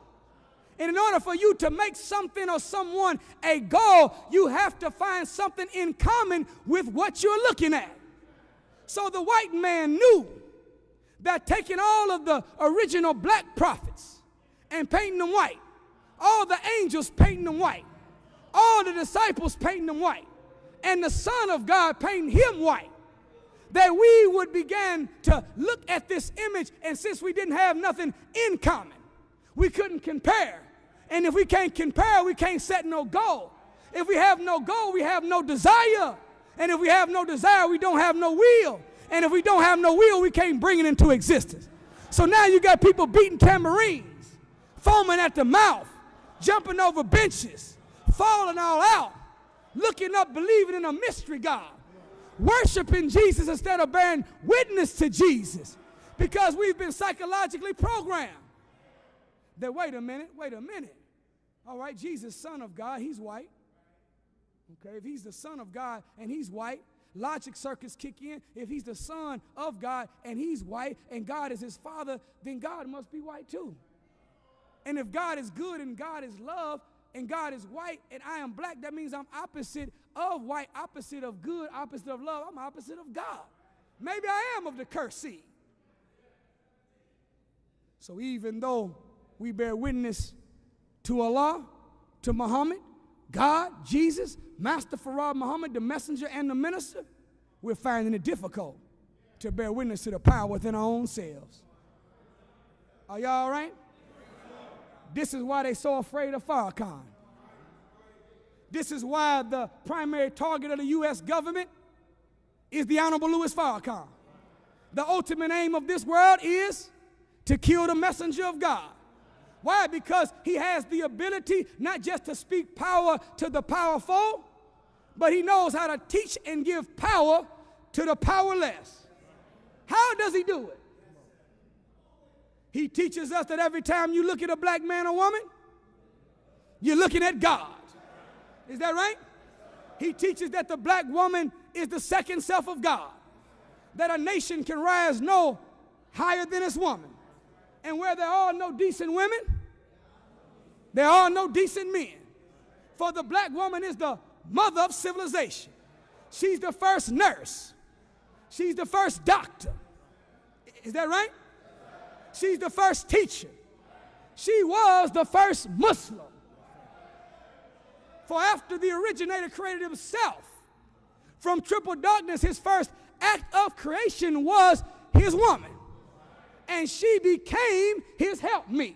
And in order for you to make something or someone a goal, you have to find something in common with what you're looking at. So the white man knew that taking all of the original black prophets and painting them white, all the angels painting them white, all the disciples painting them white, and the Son of God painting him white, that we would begin to look at this image, and since we didn't have nothing in common, we couldn't compare. And if we can't compare, we can't set no goal. If we have no goal, we have no desire. And if we have no desire, we don't have no will. And if we don't have no will, we can't bring it into existence. So now you got people beating tambourines, foaming at the mouth, jumping over benches, falling all out, looking up, believing in a mystery God, worshiping Jesus instead of bearing witness to Jesus, because we've been psychologically programmed that, wait a minute. All right, Jesus, Son of God, he's white. Okay, if he's the Son of God and he's white, logic circuits kick in. If he's the Son of God and he's white and God is his Father, then God must be white too. And if God is good and God is love and God is white and I am black, that means I'm opposite of white, opposite of good, opposite of love. I'm opposite of God. Maybe I am of the cursed seed. So even though we bear witness to Allah, to Muhammad, God, Jesus, Master Farad Muhammad, the messenger and the minister, we're finding it difficult to bear witness to the power within our own selves. Are y'all all right? This is why they're so afraid of Farrakhan. This is why the primary target of the U.S. government is the Honorable Louis Farrakhan. The ultimate aim of this world is to kill the messenger of God. Why? Because he has the ability not just to speak power to the powerful, but he knows how to teach and give power to the powerless. How does he do it? He teaches us that every time you look at a black man or woman, you're looking at God. Is that right? He teaches that the black woman is the second self of God, that a nation can rise no higher than its woman. And where there are no decent women, there are no decent men. For the black woman is the mother of civilization. She's the first nurse. She's the first doctor. Is that right? She's the first teacher. She was the first Muslim. For after the originator created himself from triple darkness, his first act of creation was his woman. And she became his helpmeet.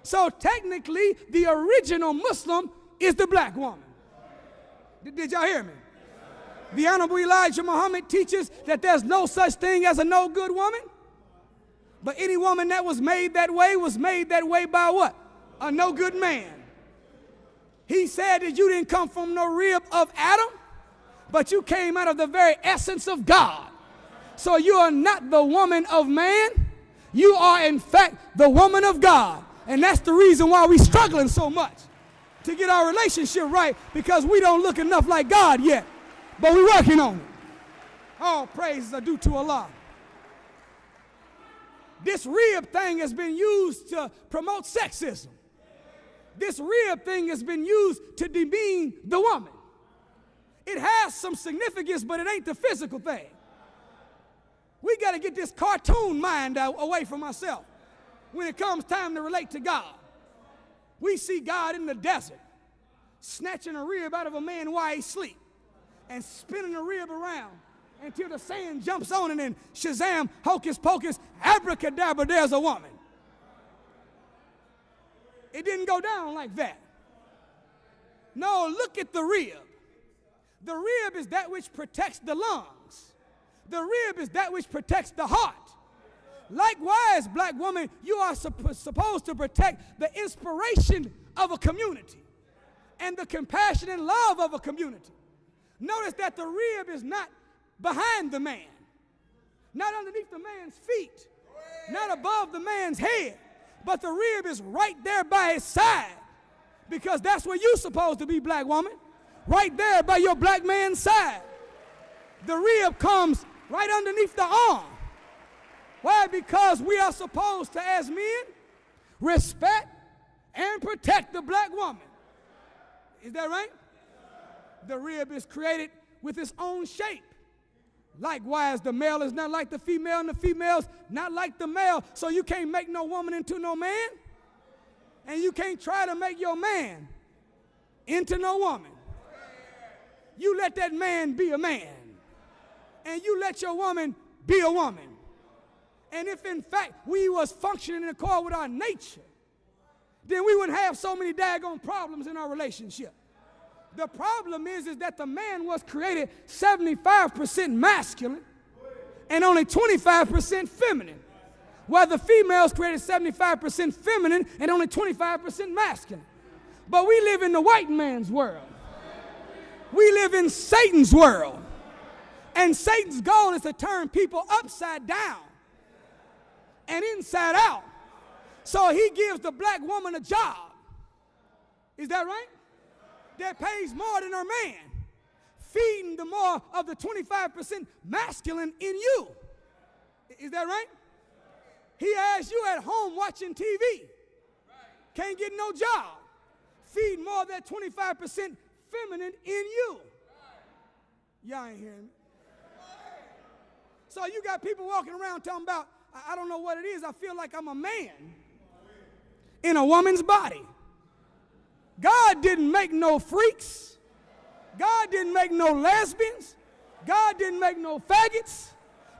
So technically, the original Muslim is the black woman. Did y'all hear me? The Honorable Elijah Muhammad teaches that there's no such thing as a no good woman. But any woman that was made that way by what? A no good man. He said that you didn't come from no rib of Adam, but you came out of the very essence of God. So you are not the woman of man. You are, in fact, the woman of God. And that's the reason why we're struggling so much to get our relationship right, because we don't look enough like God yet. But we're working on it. All praises are due to Allah. This rib thing has been used to promote sexism. This rib thing has been used to demean the woman. It has some significance, but it ain't the physical thing. We got to get this cartoon mind away from ourselves when it comes time to relate to God. We see God in the desert, snatching a rib out of a man while he sleep and spinning the rib around until the sand jumps on it and Shazam, hocus pocus, abracadabra, there's a woman. It didn't go down like that. No, look at the rib. The rib is that which protects the lungs. The rib is that which protects the heart. Likewise, black woman, you are supposed to protect the inspiration of a community and the compassion and love of a community. Notice that the rib is not behind the man, not underneath the man's feet, not above the man's head, but the rib is right there by his side, because that's where you're supposed to be, black woman, right there by your black man's side. The rib comes right underneath the arm. Why? Because we are supposed to, as men, respect and protect the black woman. Is that right? The rib is created with its own shape. Likewise, the male is not like the female, and the female's not like the male. So you can't make no woman into no man, and you can't try to make your man into no woman. You let that man be a man, and you let your woman be a woman. And if in fact we was functioning in accord with our nature, then we wouldn't have so many daggone problems in our relationship. The problem is that the man was created 75% masculine and only 25% feminine, while the female's created 75% feminine and only 25% masculine. But we live in the white man's world. We live in Satan's world. And Satan's goal is to turn people upside down and inside out. So he gives the black woman a job. Is that right? That pays more than her man, feeding the more of the 25% masculine in you. Is that right? He has you at home watching TV, can't get no job, feed more of that 25% feminine in you. Y'all ain't hearing me. So you got people walking around talking about, I don't know what it is, I feel like I'm a man in a woman's body. God didn't make no freaks. God didn't make no lesbians. God didn't make no faggots.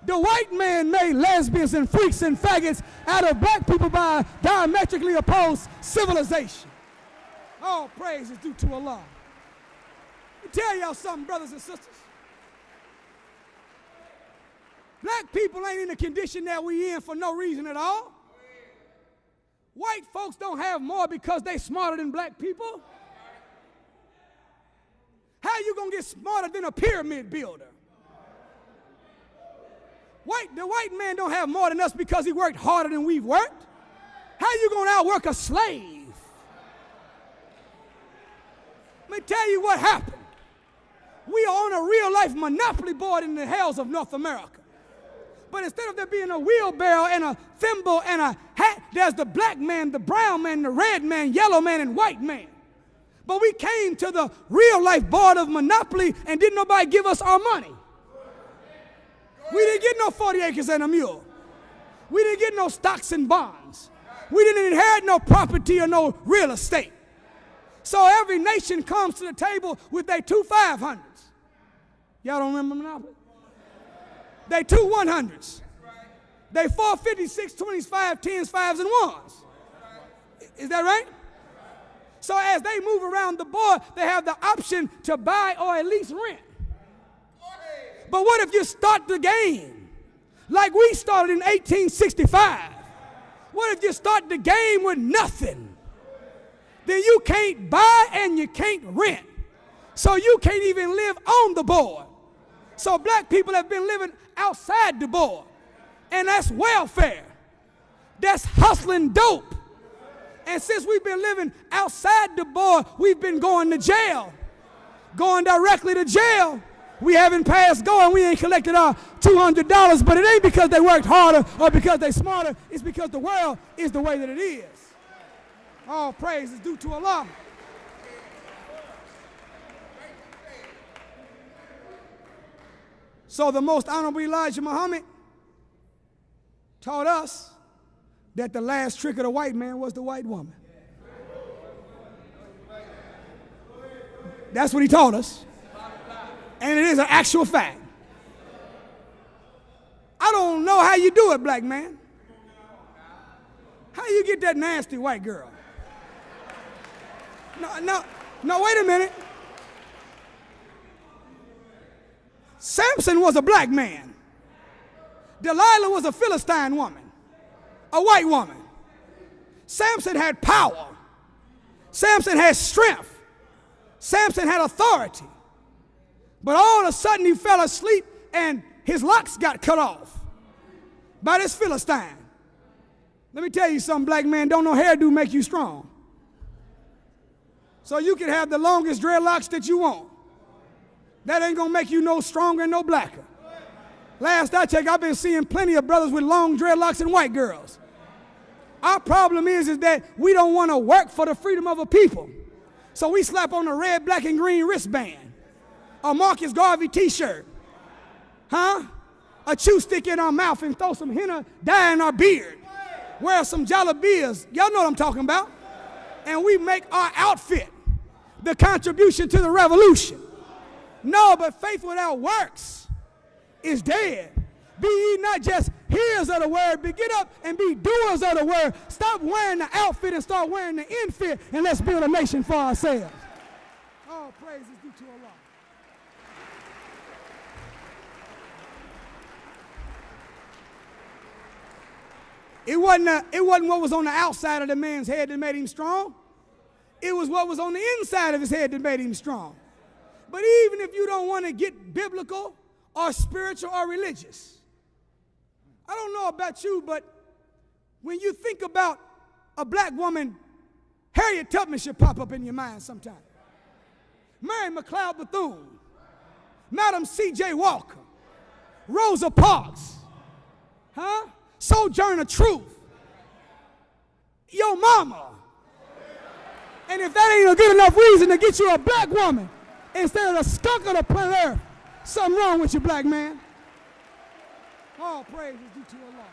The white man made lesbians and freaks and faggots out of black people by a diametrically opposed civilization. All praise is due to Allah. Let me tell y'all something, brothers and sisters. Black people ain't in the condition that we in for no reason at all. White folks don't have more because they smarter than black people. How you gonna get smarter than a pyramid builder? The white man don't have more than us because he worked harder than we've worked. How you gonna outwork a slave? Let me tell you what happened. We are on a real life monopoly board in the hells of North America. But instead of there being a wheelbarrow and a thimble and a hat, there's the black man, the brown man, the red man, yellow man, and white man. But we came to the real life board of monopoly and didn't nobody give us our money. We didn't get no 40 acres and a mule. We didn't get no stocks and bonds. We didn't inherit no property or no real estate. So every nation comes to the table with their 2 500s. Y'all don't remember monopoly? They 2 100s. They 4 56, 20s, 5 10s, 5s, and 1s. Is that right? So as they move around the board, they have the option to buy or at least rent. But what if you start the game like we started in 1865? What if you start the game with nothing? Then you can't buy and you can't rent. So you can't even live on the board. So black people have been living outside the board. And that's welfare. That's hustling dope. And since we've been living outside the board, we've been going to jail. Going directly to jail. We haven't passed go and we ain't collected our $200, but it ain't because they worked harder or because they smarter. It's because the world is the way that it is. All praise is due to Allah. So the most honorable Elijah Muhammad taught us that the last trick of the white man was the white woman. That's what he taught us. And it is an actual fact. I don't know how you do it, black man. How you get that nasty white girl? No, wait a minute. Samson was a black man. Delilah was a Philistine woman, a white woman. Samson had power. Samson had strength. Samson had authority. But all of a sudden he fell asleep and his locks got cut off by this Philistine. Let me tell you something, black man, don't no hairdo make you strong. So you can have the longest dreadlocks that you want. That ain't gonna make you no stronger and no blacker. Last I checked, I've been seeing plenty of brothers with long dreadlocks and white girls. Our problem is that we don't want to work for the freedom of a people. So we slap on a red, black, and green wristband, a Marcus Garvey t-shirt, a chew stick in our mouth and throw some henna dye in our beard, wear some jalabias, y'all know what I'm talking about, and we make our outfit the contribution to the revolution. No, but faith without works is dead. Be ye not just hearers of the word, but get up and be doers of the word. Stop wearing the outfit and start wearing the infit, and let's build a nation for ourselves. All praise is due to Allah. It wasn't what was on the outside of the man's head that made him strong. It was what was on the inside of his head that made him strong. But even if you don't want to get biblical or spiritual or religious, I don't know about you, but when you think about a black woman, Harriet Tubman should pop up in your mind sometime. Mary McLeod Bethune, Madam C.J. Walker, Rosa Parks, Sojourner Truth, your mama. And if that ain't a good enough reason to get you a black woman instead of the skunk of the planet Earth, something wrong with you, black man. All praise is due to Allah.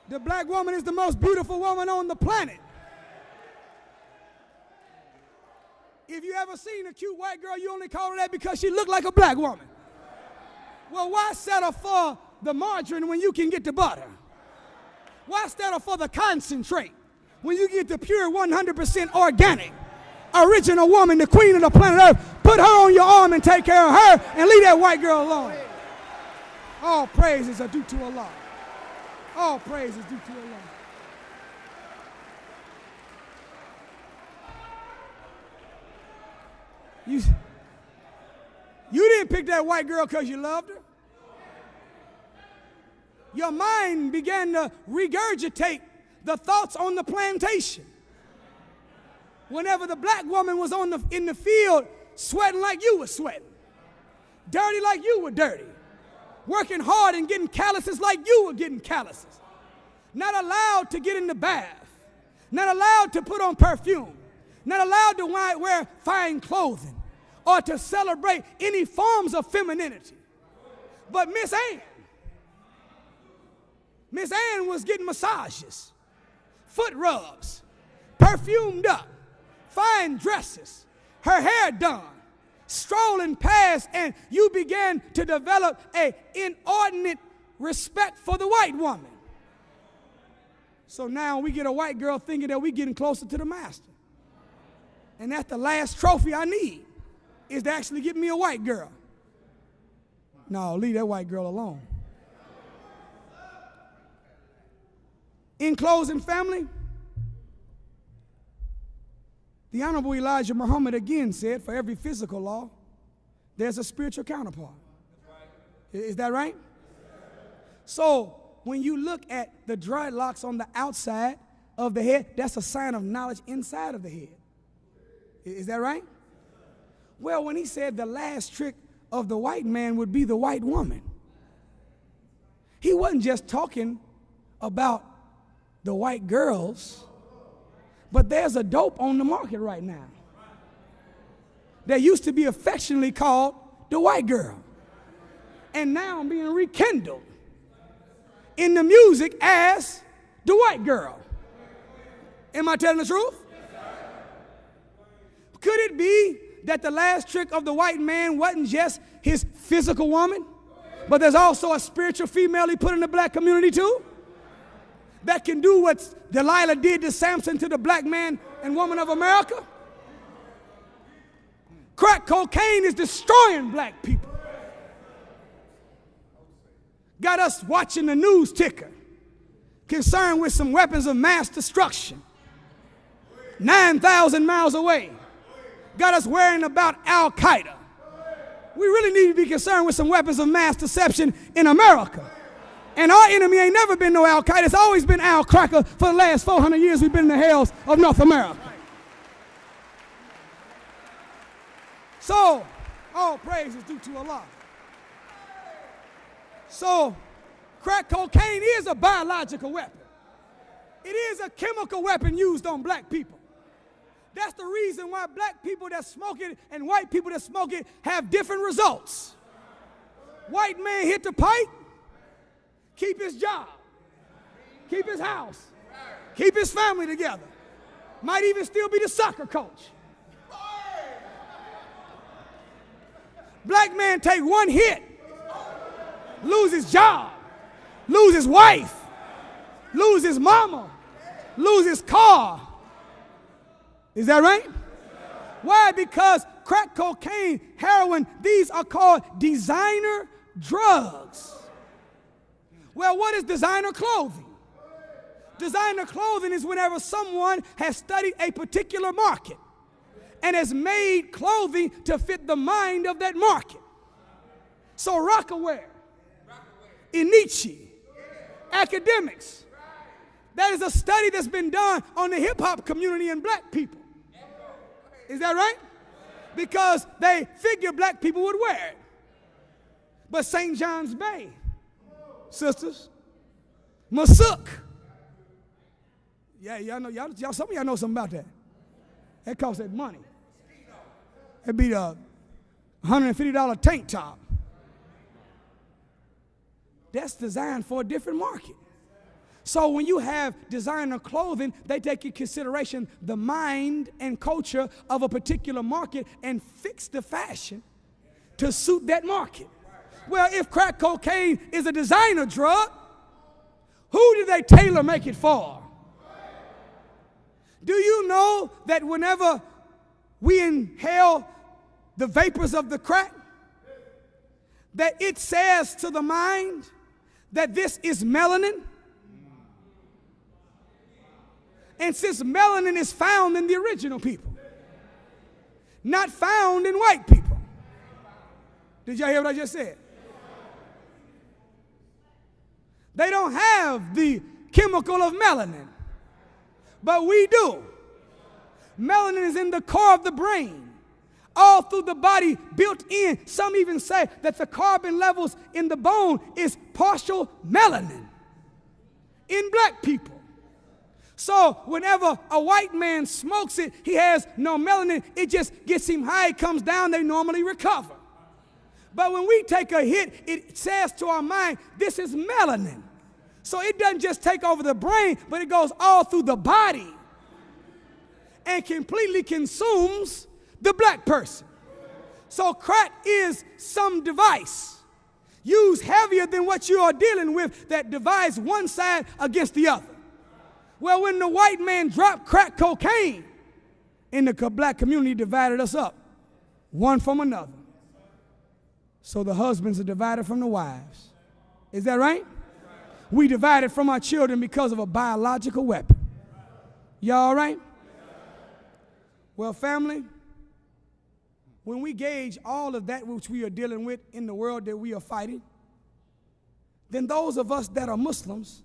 The black woman is the most beautiful woman on the planet. If you ever seen a cute white girl, you only call her that because she looked like a black woman. Well, why settle for the margarine when you can get the butter? Why settle for the concentrate when you get the pure 100% organic, original woman, the queen of the planet Earth? Put her on your arm and take care of her and leave that white girl alone. All praises are due to Allah. All praises due to Allah. You didn't pick that white girl because you loved her. Your mind began to regurgitate the thoughts on the plantation. Whenever the black woman was in the field sweating like you were sweating, dirty like you were dirty, working hard and getting calluses like you were getting calluses, not allowed to get in the bath, not allowed to put on perfume, not allowed to wear fine clothing or to celebrate any forms of femininity. But Miss Ann was getting massages, foot rubs, perfumed up, fine dresses, her hair done, strolling past, and you began to develop an inordinate respect for the white woman. So now we get a white girl thinking that we're getting closer to the master. And that's the last trophy I need, is to actually get me a white girl. No, leave that white girl alone. In closing, family, the Honorable Elijah Muhammad again said, for every physical law, there's a spiritual counterpart. Is that right? So when you look at the dreadlocks on the outside of the head, that's a sign of knowledge inside of the head. Is that right? Well, when he said the last trick of the white man would be the white woman, he wasn't just talking about the white girls, but there's a dope on the market right now. that used to be affectionately called the white girl. And now I'm being rekindled in the music as the white girl. Am I telling the truth? Could it be that the last trick of the white man wasn't just his physical woman, but there's also a spiritual female he put in the black community too? That can do what Delilah did to Samson to the black man and woman of America? Crack cocaine is destroying black people. Got us watching the news ticker, concerned with some weapons of mass destruction 9,000 miles away. Got us worrying about Al-Qaeda. We really need to be concerned with some weapons of mass deception in America. And our enemy ain't never been no Al-Qaeda. It's always been Al-Cracker for the last 400 years we've been in the hells of North America. So, all praise is due to Allah. So, crack cocaine is a biological weapon. It is a chemical weapon used on black people. That's the reason why black people that smoke it and white people that smoke it have different results. White man hit the pipe, keep his job, keep his house, keep his family together. Might even still be the soccer coach. Black man take one hit, lose his job, lose his wife, lose his mama, lose his car. Is that right? Why? Because crack cocaine, heroin, these are called designer drugs. Well, what is designer clothing? Designer clothing is whenever someone has studied a particular market and has made clothing to fit the mind of that market. So Rockaware, Inichi, academics. That is a study that's been done on the hip-hop community and black people. Is that right? Because they figure black people would wear it. But St. John's Bay, sisters, Masuk. Yeah, y'all know, some of y'all know something about that. That costs that money. That'd be the $150 tank top. That's designed for a different market. So when you have designer clothing, they take into consideration the mind and culture of a particular market and fix the fashion to suit that market. Well, if crack cocaine is a designer drug, who did they tailor make it for? Do you know that whenever we inhale the vapors of the crack, that it says to the mind that this is melanin? And since melanin is found in the original people, not found in white people. Did y'all hear what I just said? They don't have the chemical of melanin, but we do. Melanin is in the core of the brain, all through the body, built in. Some even say that the carbon levels in the bone is partial melanin in black people. So whenever a white man smokes it, he has no melanin. It just gets him high, it comes down, they normally recover. But when we take a hit, it says to our mind, this is melanin. So it doesn't just take over the brain, but it goes all through the body and completely consumes the black person. So crack is some device used heavier than what you are dealing with that divides one side against the other. Well, when the white man dropped crack cocaine, in the black community divided us up, one from another. So the husbands are divided from the wives. Is that right? We divided from our children because of a biological weapon. Y'all all right? Well, family, when we gauge all of that which we are dealing with in the world that we are fighting, then those of us that are Muslims,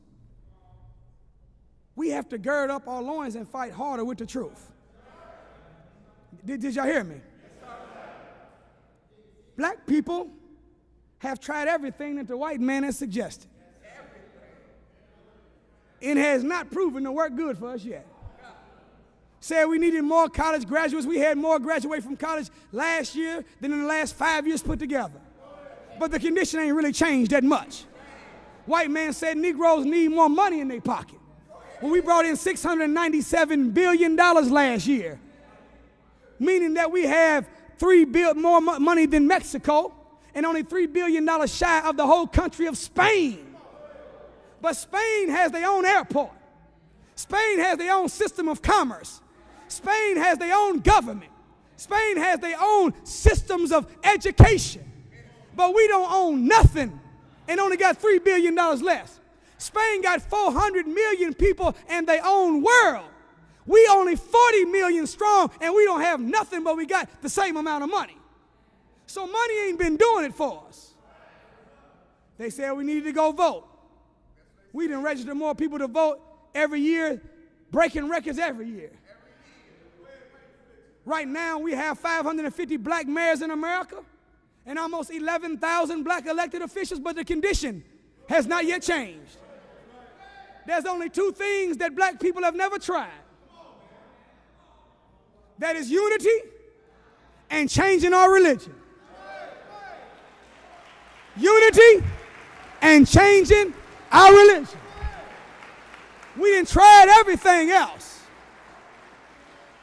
we have to gird up our loins and fight harder with the truth. Did y'all hear me? Black people have tried everything that the white man has suggested. It has not proven to work good for us yet. Said we needed more college graduates. We had more graduate from college last year than in the last 5 years put together. But the condition ain't really changed that much. White man said Negroes need more money in their pocket. Well, we brought in $697 billion last year, meaning that we have more money than Mexico and only $3 billion shy of the whole country of Spain. But Spain has their own airport. Spain has their own system of commerce. Spain has their own government. Spain has their own systems of education. But we don't own nothing and only got $3 billion less. Spain got 400 million people and their own world. We only 40 million strong and we don't have nothing, but we got the same amount of money. So money ain't been doing it for us. They said we needed to go vote. We didn't register more people to vote every year, breaking records every year. Right now we have 550 black mayors in America and almost 11,000 black elected officials, but the condition has not yet changed. There's only two things that black people have never tried. That is unity and changing our religion. Unity and changing our religion. We done tried everything else.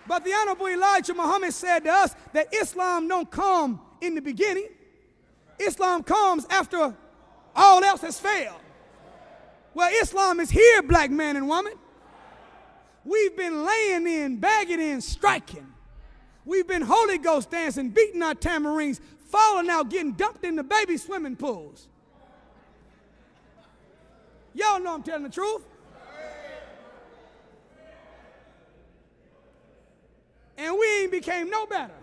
But the Honorable Elijah Muhammad said to us that Islam don't come in the beginning. Islam comes after all else has failed. Well, Islam is here, black man and woman. We've been laying in, bagging in, striking. We've been Holy Ghost dancing, beating our tamarines, falling out, getting dumped in the baby swimming pools. Y'all know I'm telling the truth. And we ain't became no better.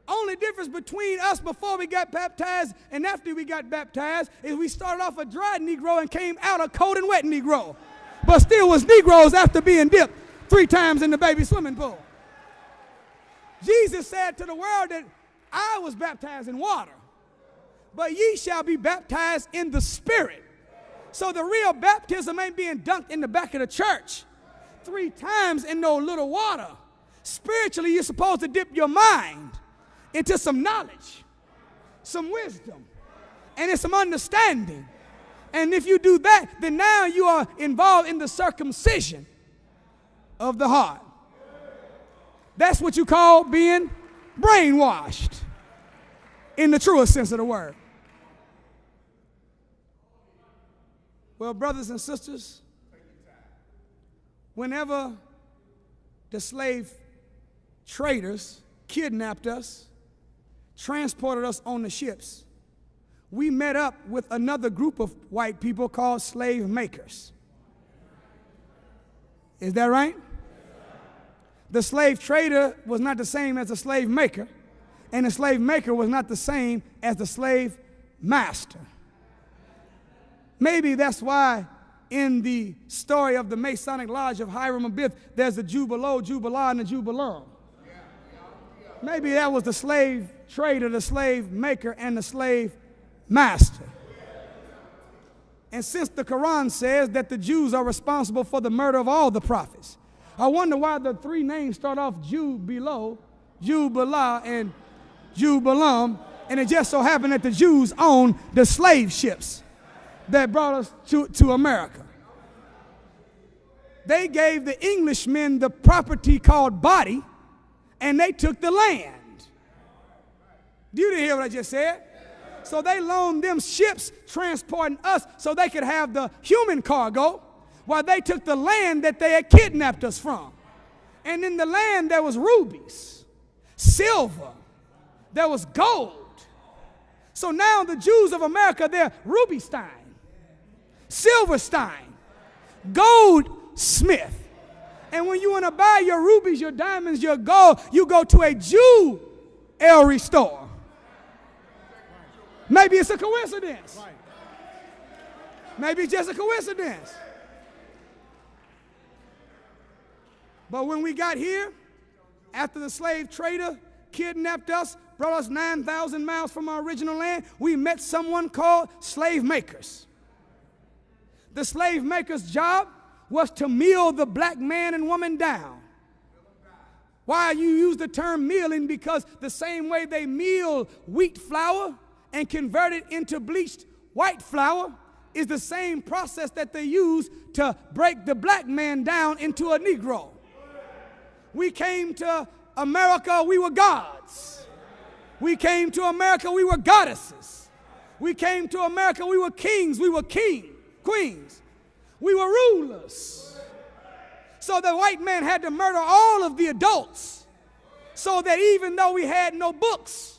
Only difference between us before we got baptized and after we got baptized is we started off a dry Negro and came out a cold and wet Negro. But still was Negroes after being dipped 3 times in the baby swimming pool. Jesus said to the world that I was baptized in water, but ye shall be baptized in the Spirit. So the real baptism ain't being dunked in the back of the church 3 times in no little water. Spiritually, you're supposed to dip your mind into some knowledge, some wisdom, and in some understanding. And if you do that, then now you are involved in the circumcision of the heart. That's what you call being brainwashed in the truest sense of the word. Well, brothers and sisters, whenever the slave traders kidnapped us, transported us on the ships, we met up with another group of white people called slave makers. Is that right? The slave trader was not the same as the slave maker, and the slave maker was not the same as the slave master. Maybe that's why in the story of the Masonic Lodge of Hiram Abiff, there's the Jubilo, Jubilah, and the Jubileum. Maybe that was the slave trader, the slave maker, and the slave master. And since the Quran says that the Jews are responsible for the murder of all the prophets, I wonder why the 3 names start off Jubilo, Jubilah, and Jubileum, and it just so happened that the Jews owned the slave ships that brought us to America. They gave the Englishmen the property called body, and they took the land. You didn't hear what I just said? So they loaned them ships transporting us so they could have the human cargo, while they took the land that they had kidnapped us from. And in the land there was rubies, silver, there was gold. So now the Jews of America, they're Rubystein, Silverstein, Goldsmith. And when you want to buy your rubies, your diamonds, your gold, you go to a jewelry store. Maybe it's a coincidence. Maybe it's just a coincidence. But when we got here, after the slave trader kidnapped us, brought us 9,000 miles from our original land, we met someone called slave makers. The slave makers' job was to mill the black man and woman down. Why you use the term milling? Because the same way they mill wheat flour and convert it into bleached white flour is the same process that they use to break the black man down into a Negro. We came to America, we were gods. We came to America, we were goddesses. We came to America, we were kings, we were queens. We were rulers. So the white man had to murder all of the adults so that even though we had no books,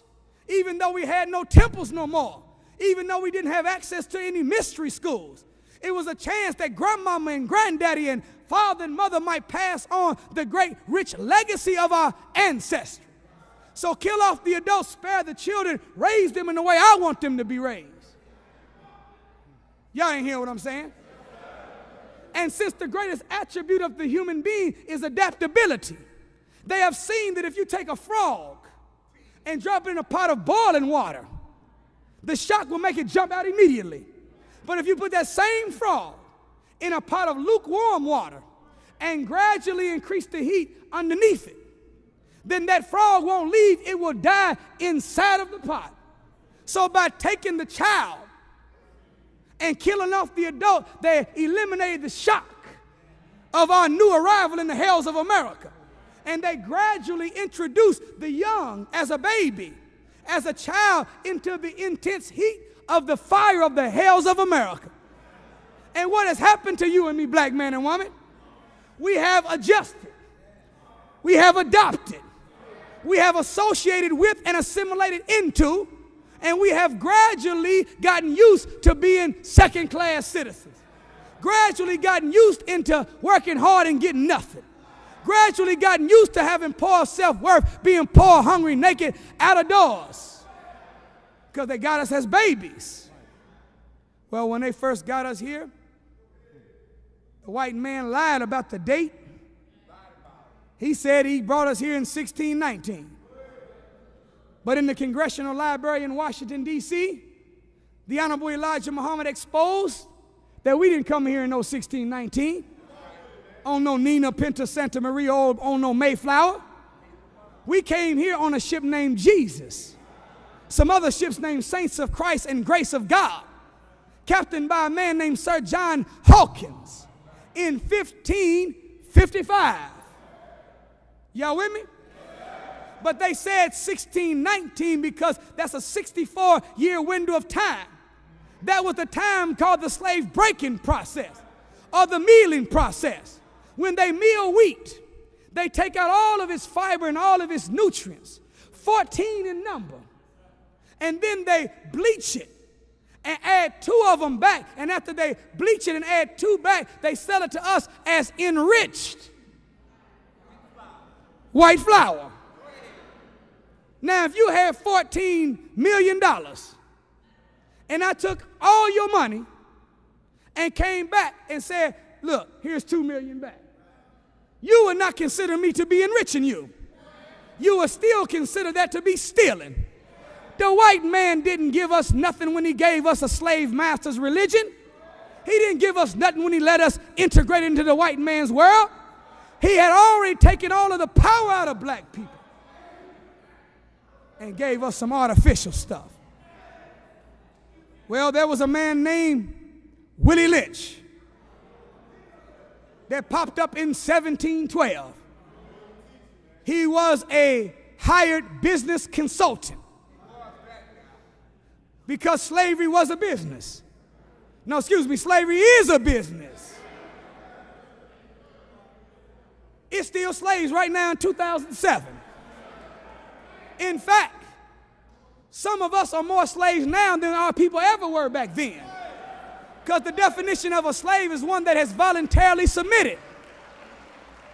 even though we had no temples no more, even though we didn't have access to any mystery schools, it was a chance that grandmama and granddaddy and father and mother might pass on the great rich legacy of our ancestry. So kill off the adults, spare the children, raise them in the way I want them to be raised. Y'all ain't hear what I'm saying? And since the greatest attribute of the human being is adaptability, they have seen that if you take a frog and drop it in a pot of boiling water, the shock will make it jump out immediately. But if you put that same frog in a pot of lukewarm water and gradually increase the heat underneath it, then that frog won't leave, it will die inside of the pot. So by taking the child and killing off the adult, they eliminated the shock of our new arrival in the hells of America. And they gradually introduced the young as a baby, as a child, into the intense heat of the fire of the hells of America. And what has happened to you and me, black man and woman? We have adjusted. We have adopted. We have associated with and assimilated into, and we have gradually gotten used to being second-class citizens. Gradually gotten used into working hard and getting nothing. Gradually gotten used to having poor self-worth, being poor, hungry, naked, out of doors. Because they got us as babies. Well, when they first got us here, the white man lied about the date. He said he brought us here in 1619. But in the Congressional Library in Washington, D.C., the Honorable Elijah Muhammad exposed that we didn't come here in no 1619, on no Nina, Pinta, Santa Maria, or on no Mayflower. We came here on a ship named Jesus. Some other ships named Saints of Christ and Grace of God, captained by a man named Sir John Hawkins in 1555. Y'all with me? But they said 1619 because that's a 64-year window of time. That was the time called the slave breaking process or the milling process. When they mill wheat, they take out all of its fiber and all of its nutrients, 14 in number, and then they bleach it and add 2 of them back. And after they bleach it and add 2 back, they sell it to us as enriched white flour. Now, if you had $14 million and I took all your money and came back and said, look, here's $2 million back, you would not consider me to be enriching you. You would still consider that to be stealing. The white man didn't give us nothing when he gave us a slave master's religion. He didn't give us nothing when he let us integrate into the white man's world. He had already taken all of the power out of black people and gave us some artificial stuff. Well, there was a man named Willie Lynch that popped up in 1712. He was a hired business consultant because slavery was a business. No, excuse me, slavery is a business. It's still slaves right now in 2007. In fact, some of us are more slaves now than our people ever were back then. Because the definition of a slave is one that has voluntarily submitted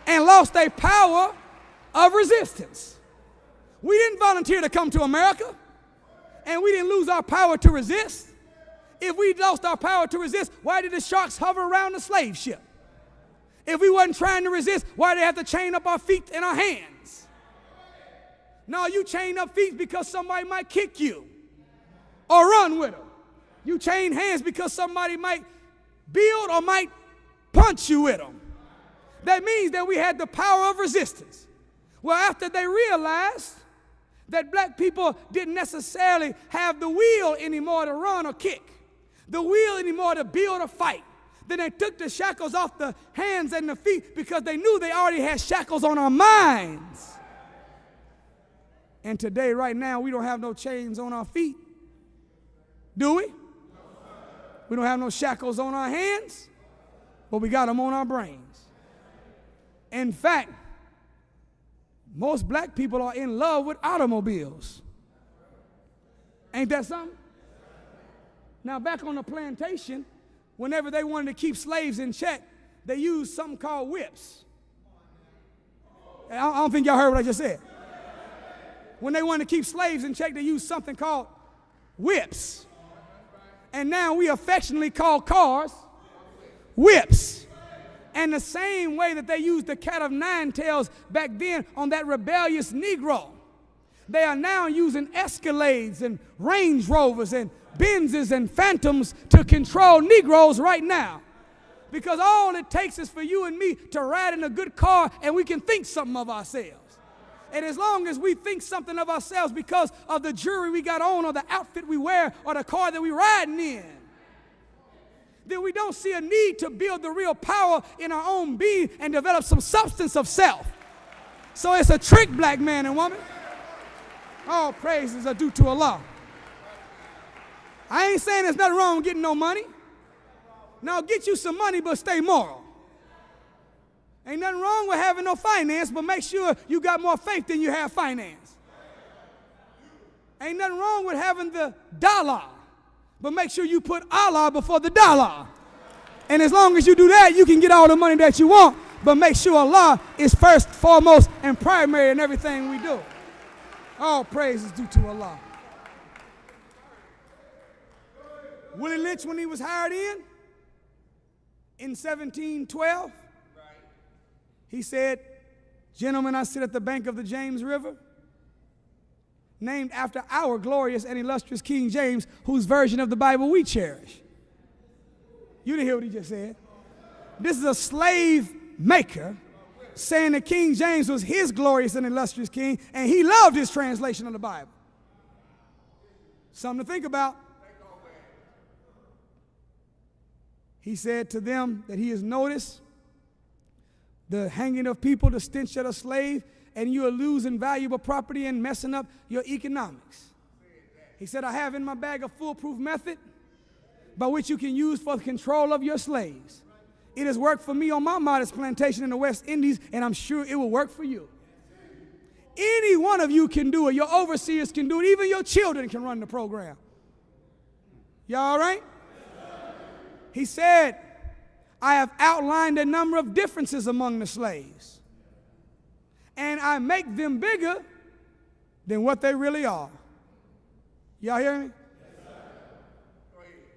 and lost a power of resistance. We didn't volunteer to come to America, and we didn't lose our power to resist. If we lost our power to resist, why did the sharks hover around the slave ship? If we wasn't trying to resist, why did they have to chain up our feet and our hands? No, you chain up feet because somebody might kick you or run with them. You chain hands because somebody might build or might punch you with them. That means that we had the power of resistance. Well, after they realized that black people didn't necessarily have the will anymore to run or kick, the will anymore to build or fight, then they took the shackles off the hands and the feet because they knew they already had shackles on our minds. And today, right now, we don't have no chains on our feet. Do we? We don't have no shackles on our hands, but we got them on our brains. In fact, most black people are in love with automobiles. Ain't that something? Now, back on the plantation, whenever they wanted to keep slaves in check, they used something called whips. I don't think y'all heard what I just said. When they wanted to keep slaves in check, they used something called whips. And now we affectionately call cars whips. And the same way that they used the cat of nine tails back then on that rebellious Negro, they are now using Escalades and Range Rovers and Benzes and Phantoms to control Negroes right now. Because all it takes is for you and me to ride in a good car and we can think something of ourselves. And as long as we think something of ourselves because of the jewelry we got on or the outfit we wear or the car that we riding in, then we don't see a need to build the real power in our own being and develop some substance of self. So it's a trick, black man and woman. All praises are due to Allah. I ain't saying there's nothing wrong with getting no money. Now get you some money, but stay moral. Ain't nothing wrong with having no finance, but make sure you got more faith than you have finance. Ain't nothing wrong with having the dollar, but make sure you put Allah before the dollar. And as long as you do that, you can get all the money that you want, but make sure Allah is first, foremost, and primary in everything we do. All praise is due to Allah. Willie Lynch, when he was hired in 1712, he said, "Gentlemen, I sit at the bank of the James River, named after our glorious and illustrious King James, whose version of the Bible we cherish." You didn't hear what he just said. This is a slave maker saying that King James was his glorious and illustrious king, and he loved his translation of the Bible. Something to think about. He said to them that he has noticed the hanging of people, the stench of a slave, and you are losing valuable property and messing up your economics. He said, I have in my bag a foolproof method by which you can use for the control of your slaves. It has worked for me on my modest plantation in the West Indies, and I'm sure it will work for you. Any one of you can do it. Your overseers can do it. Even your children can run the program. Y'all all right? He said, I have outlined a number of differences among the slaves, and I make them bigger than what they really are. Y'all hear me?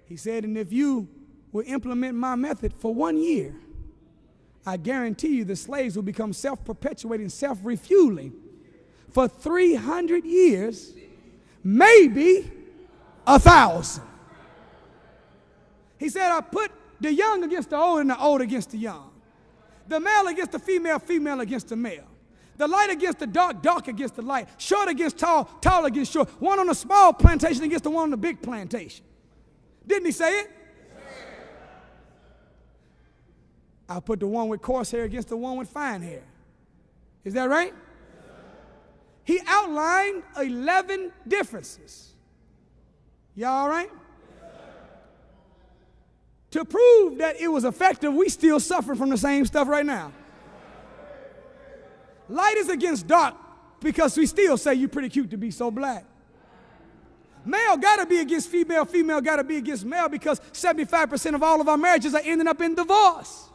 He said, and if you will implement my method for 1 year, I guarantee you the slaves will become self-perpetuating, self-refueling for 300 years, maybe 1,000. He said, I put the young against the old and the old against the young. The male against the female, female against the male. The light against the dark, dark against the light. Short against tall, tall against short. One on a small plantation against the one on the big plantation. Didn't he say it? I put the one with coarse hair against the one with fine hair. Is that right? He outlined 11 differences. Y'all all right? To prove that it was effective, we still suffer from the same stuff right now. Light is against dark because we still say you're pretty cute to be so black. Male got to be against female, female got to be against male because 75% of all of our marriages are ending up in divorce.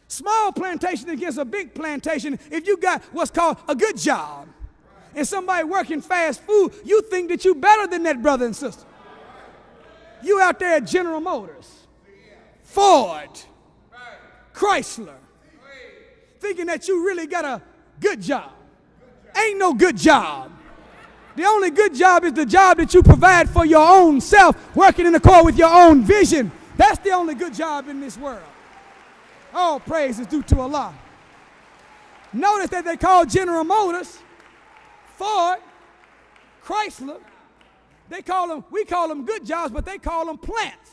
Small plantation against a big plantation. If you got what's called a good job and somebody working fast food, you think that you're better than that brother and sister. You out there at General Motors, Ford, Chrysler, thinking that you really got a good job. Ain't no good job. The only good job is the job that you provide for your own self, working in accord with your own vision. That's the only good job in this world. All praise is due to Allah. Notice that they call General Motors, Ford, Chrysler, we call them good jobs, but they call them plants.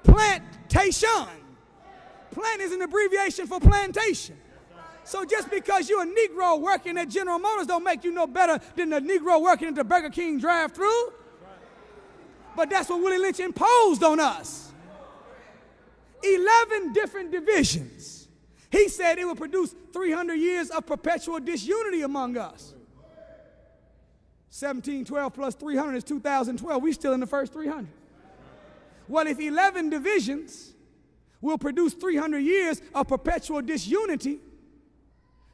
Plantation. Plant is an abbreviation for plantation. So just because you're a Negro working at General Motors don't make you no better than the Negro working at the Burger King drive-thru. But that's what Willie Lynch imposed on us. 11 different divisions. He said it would produce 300 years of perpetual disunity among us. 1712 plus 300 is 2012. We're still in the first 300. Well, if 11 divisions will produce 300 years of perpetual disunity,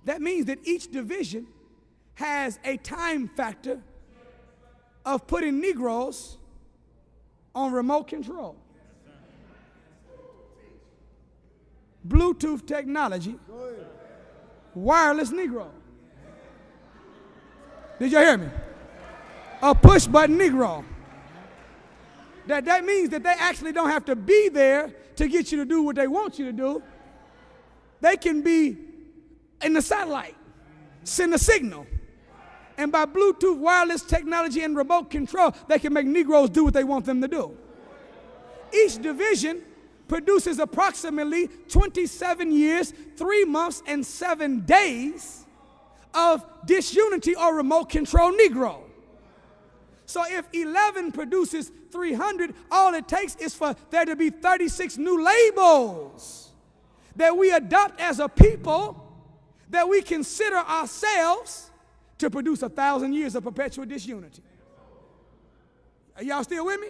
that means that each division has a time factor of putting Negroes on remote control. Bluetooth technology, wireless Negro. Did you hear me? A push button Negro. That means that they actually don't have to be there to get you to do what they want you to do. They can be in the satellite, send a signal. And by Bluetooth, wireless technology, and remote control, they can make Negroes do what they want them to do. Each division produces approximately 27 years, 3 months, and 7 days of disunity or remote control Negro. So if 11 produces 300, all it takes is for there to be 36 new labels that we adopt as a people, that we consider ourselves to produce 1,000 years of perpetual disunity. Are y'all still with me?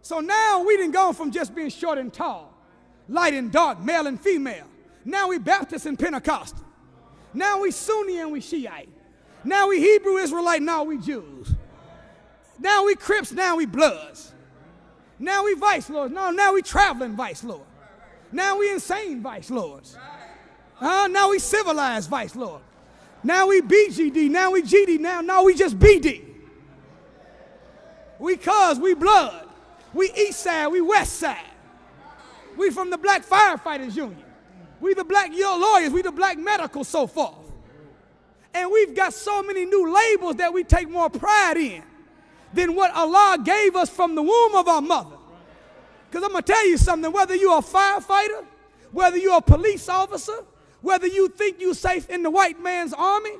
So now we done gone from just being short and tall, light and dark, male and female. Now we Baptist and Pentecostal. Now we Sunni and we Shiite. Now we Hebrew Israelite, now we Jews. Now we Crips, now we Bloods. Now we Vice Lords, now we traveling Vice Lord. Now we insane Vice Lords. Now we civilized Vice Lord. Now we BGD, now we GD, now we just BD. We cuz, we blood. We east side, we west side. We from the Black Firefighters Union. We the black lawyers, we the black medical, so forth. And we've got so many new labels that we take more pride in than what Allah gave us from the womb of our mother. Because I'm going to tell you something, whether you're a firefighter, whether you're a police officer, whether you think you're safe in the white man's army,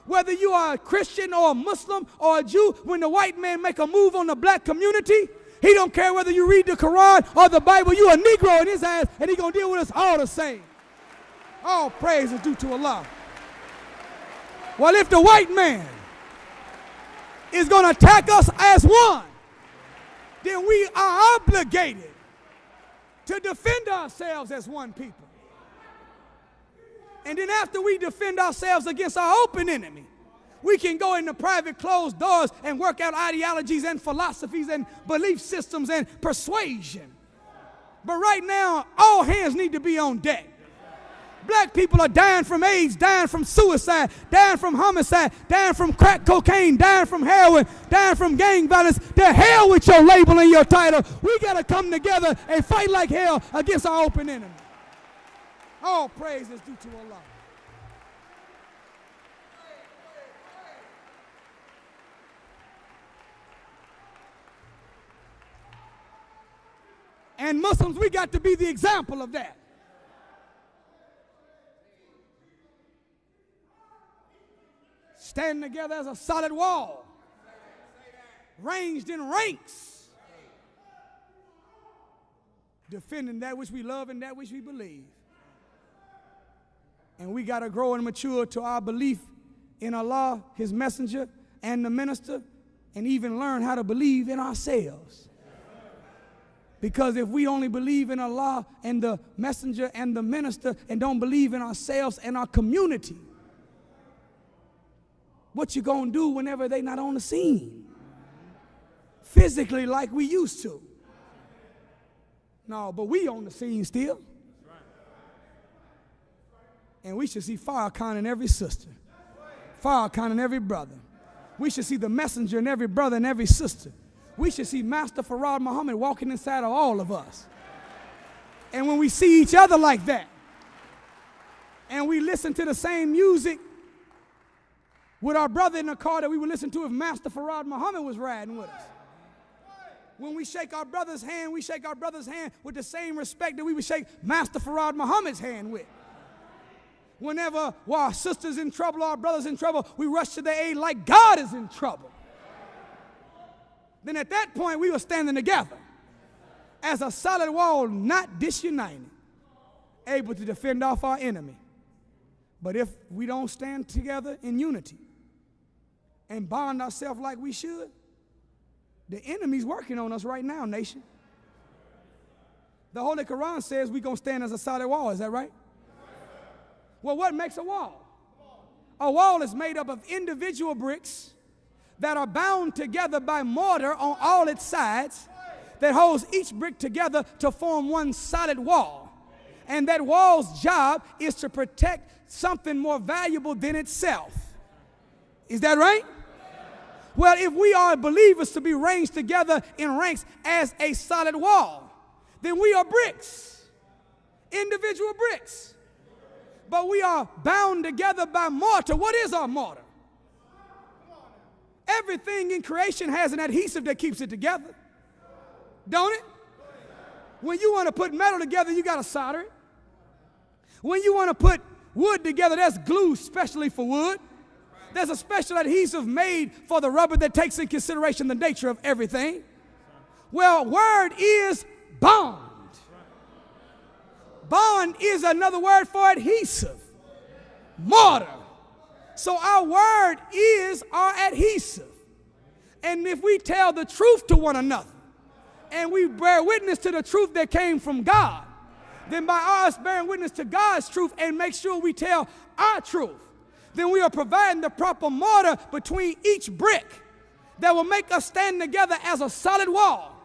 whether you are a Christian or a Muslim or a Jew, when the white man make a move on the black community, he don't care whether you read the Quran or the Bible, you a Negro in his ass, and he going to deal with us all the same. All praise is due to Allah. Well, if the white man is going to attack us as one, then we are obligated to defend ourselves as one people. And then after we defend ourselves against our open enemy, we can go into private closed doors and work out ideologies and philosophies and belief systems and persuasion. But right now, all hands need to be on deck. Black people are dying from AIDS, dying from suicide, dying from homicide, dying from crack cocaine, dying from heroin, dying from gang violence. The hell with your label and your title. We got to come together and fight like hell against our open enemy. All praise is due to Allah. And Muslims, we got to be the example of that. Standing together as a solid wall, ranged in ranks, defending that which we love and that which we believe. And we got to grow and mature to our belief in Allah, His messenger, and the minister, and even learn how to believe in ourselves. Because if we only believe in Allah and the messenger and the minister and don't believe in ourselves and our community, what you gonna do whenever they not on the scene? Physically like we used to. No, but we on the scene still. And we should see Farrakhan in every sister. Farrakhan in every brother. We should see the messenger in every brother and every sister. we should see Master Farad Muhammad walking inside of all of us. And when we see each other like that, and we listen to the same music with our brother in the car that we would listen to if Master Farad Muhammad was riding with us. When we shake our brother's hand, we shake our brother's hand with the same respect that we would shake Master Farad Muhammad's hand with. Whenever our sister's in trouble, our brother's in trouble, we rush to their aid like God is in trouble. Then at that point, we were standing together as a solid wall, not disunited, able to defend off our enemy. But if we don't stand together in unity and bond ourselves like we should, the enemy's working on us right now, nation. The Holy Quran says we're going to stand as a solid wall. Is that right? Well, what makes a wall? A wall is made up of individual bricks that are bound together by mortar on all its sides that holds each brick together to form one solid wall. And that wall's job is to protect something more valuable than itself. Is that right? Well, if we are believers to be ranged together in ranks as a solid wall, then we are bricks, individual bricks. But we are bound together by mortar. What is our mortar? Everything in creation has an adhesive that keeps it together, don't it? When you want to put metal together, you got to solder it. When you want to put wood together, there's glue specially for wood. There's a special adhesive made for the rubber that takes in consideration the nature of everything. Well, word is bond. Bond is another word for adhesive, mortar. So our word is our adhesive. And if we tell the truth to one another, and we bear witness to the truth that came from God, then by us bearing witness to God's truth and make sure we tell our truth, then we are providing the proper mortar between each brick that will make us stand together as a solid wall.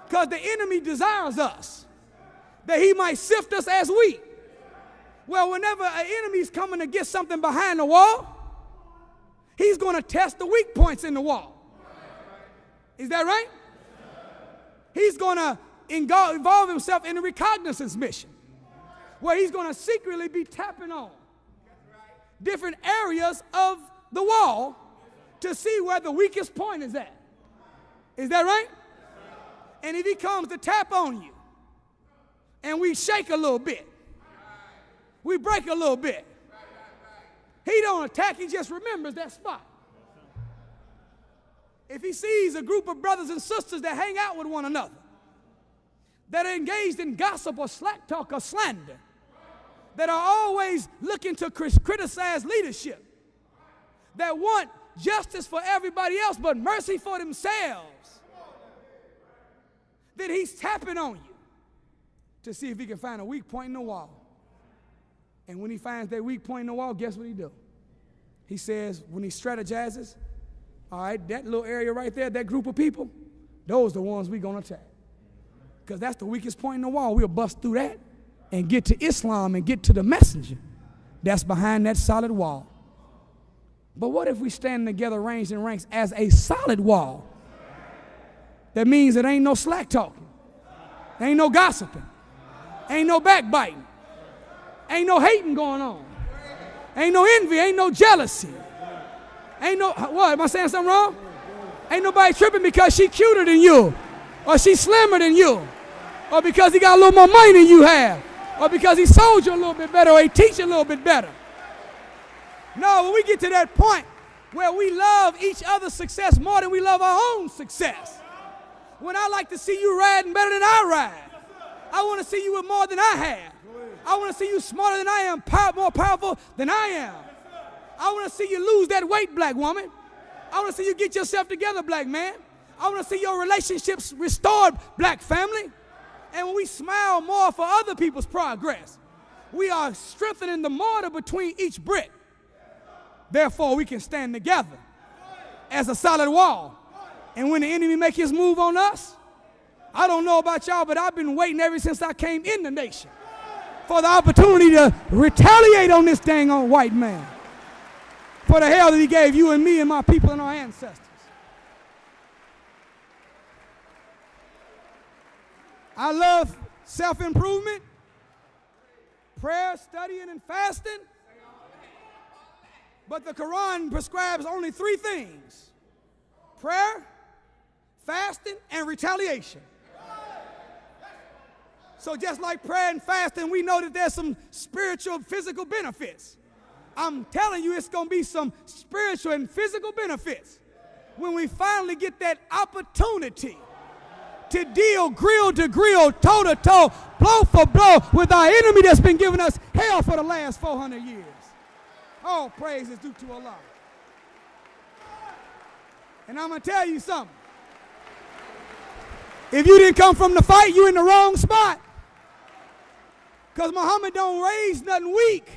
Because the enemy desires us, that he might sift us as wheat. Well, whenever an enemy is coming to get something behind the wall, he's going to test the weak points in the wall. Is that right? He's going to involve himself in a reconnaissance mission where he's going to secretly be tapping on different areas of the wall to see where the weakest point is at. Is that right? And if he comes to tap on you and we shake a little bit, we break a little bit, he don't attack, he just remembers that spot. If he sees a group of brothers and sisters that hang out with one another, that are engaged in gossip or slack talk or slander, that are always looking to criticize leadership, that want justice for everybody else but mercy for themselves, then he's tapping on you to see if he can find a weak point in the wall. And when he finds that weak point in the wall, guess what he do? He says, when he strategizes, all right, that little area right there, that group of people, those are the ones we're going to attack. Because that's the weakest point in the wall. We'll bust through that and get to Islam and get to the messenger that's behind that solid wall. But what if we stand together ranged in ranks as a solid wall? That means it ain't no slack talking. Ain't no gossiping. Ain't no backbiting. Ain't no hating going on. Ain't no envy. Ain't no jealousy. Ain't no, what, am I saying something wrong? Ain't nobody tripping because she cuter than you, or she slimmer than you, or because he got a little more money than you have, or because he sold you a little bit better, or he teach you a little bit better. No, when we get to that point where we love each other's success more than we love our own success, when I like to see you riding better than I ride, I want to see you with more than I have. I want to see you smarter than I am, more powerful than I am. I want to see you lose that weight, black woman. I want to see you get yourself together, black man. I want to see your relationships restored, black family. And when we smile more for other people's progress, we are strengthening the mortar between each brick. Therefore, we can stand together as a solid wall. And when the enemy make his move on us, I don't know about y'all, but I've been waiting ever since I came in the nation for the opportunity to retaliate on this dang old white man for the hell that he gave you and me and my people and our ancestors. I love self-improvement, prayer, studying, and fasting. But the Quran prescribes only 3 things: prayer, fasting, and retaliation. So just like prayer and fasting, we know that there's some spiritual, physical benefits. I'm telling you, it's going to be some spiritual and physical benefits when we finally get that opportunity to deal grill to grill, toe to toe, blow for blow with our enemy that's been giving us hell for the last 400 years. All praise is due to Allah. And I'm going to tell you something. If you didn't come from the fight, you're in the wrong spot. Because Muhammad don't raise nothing weak,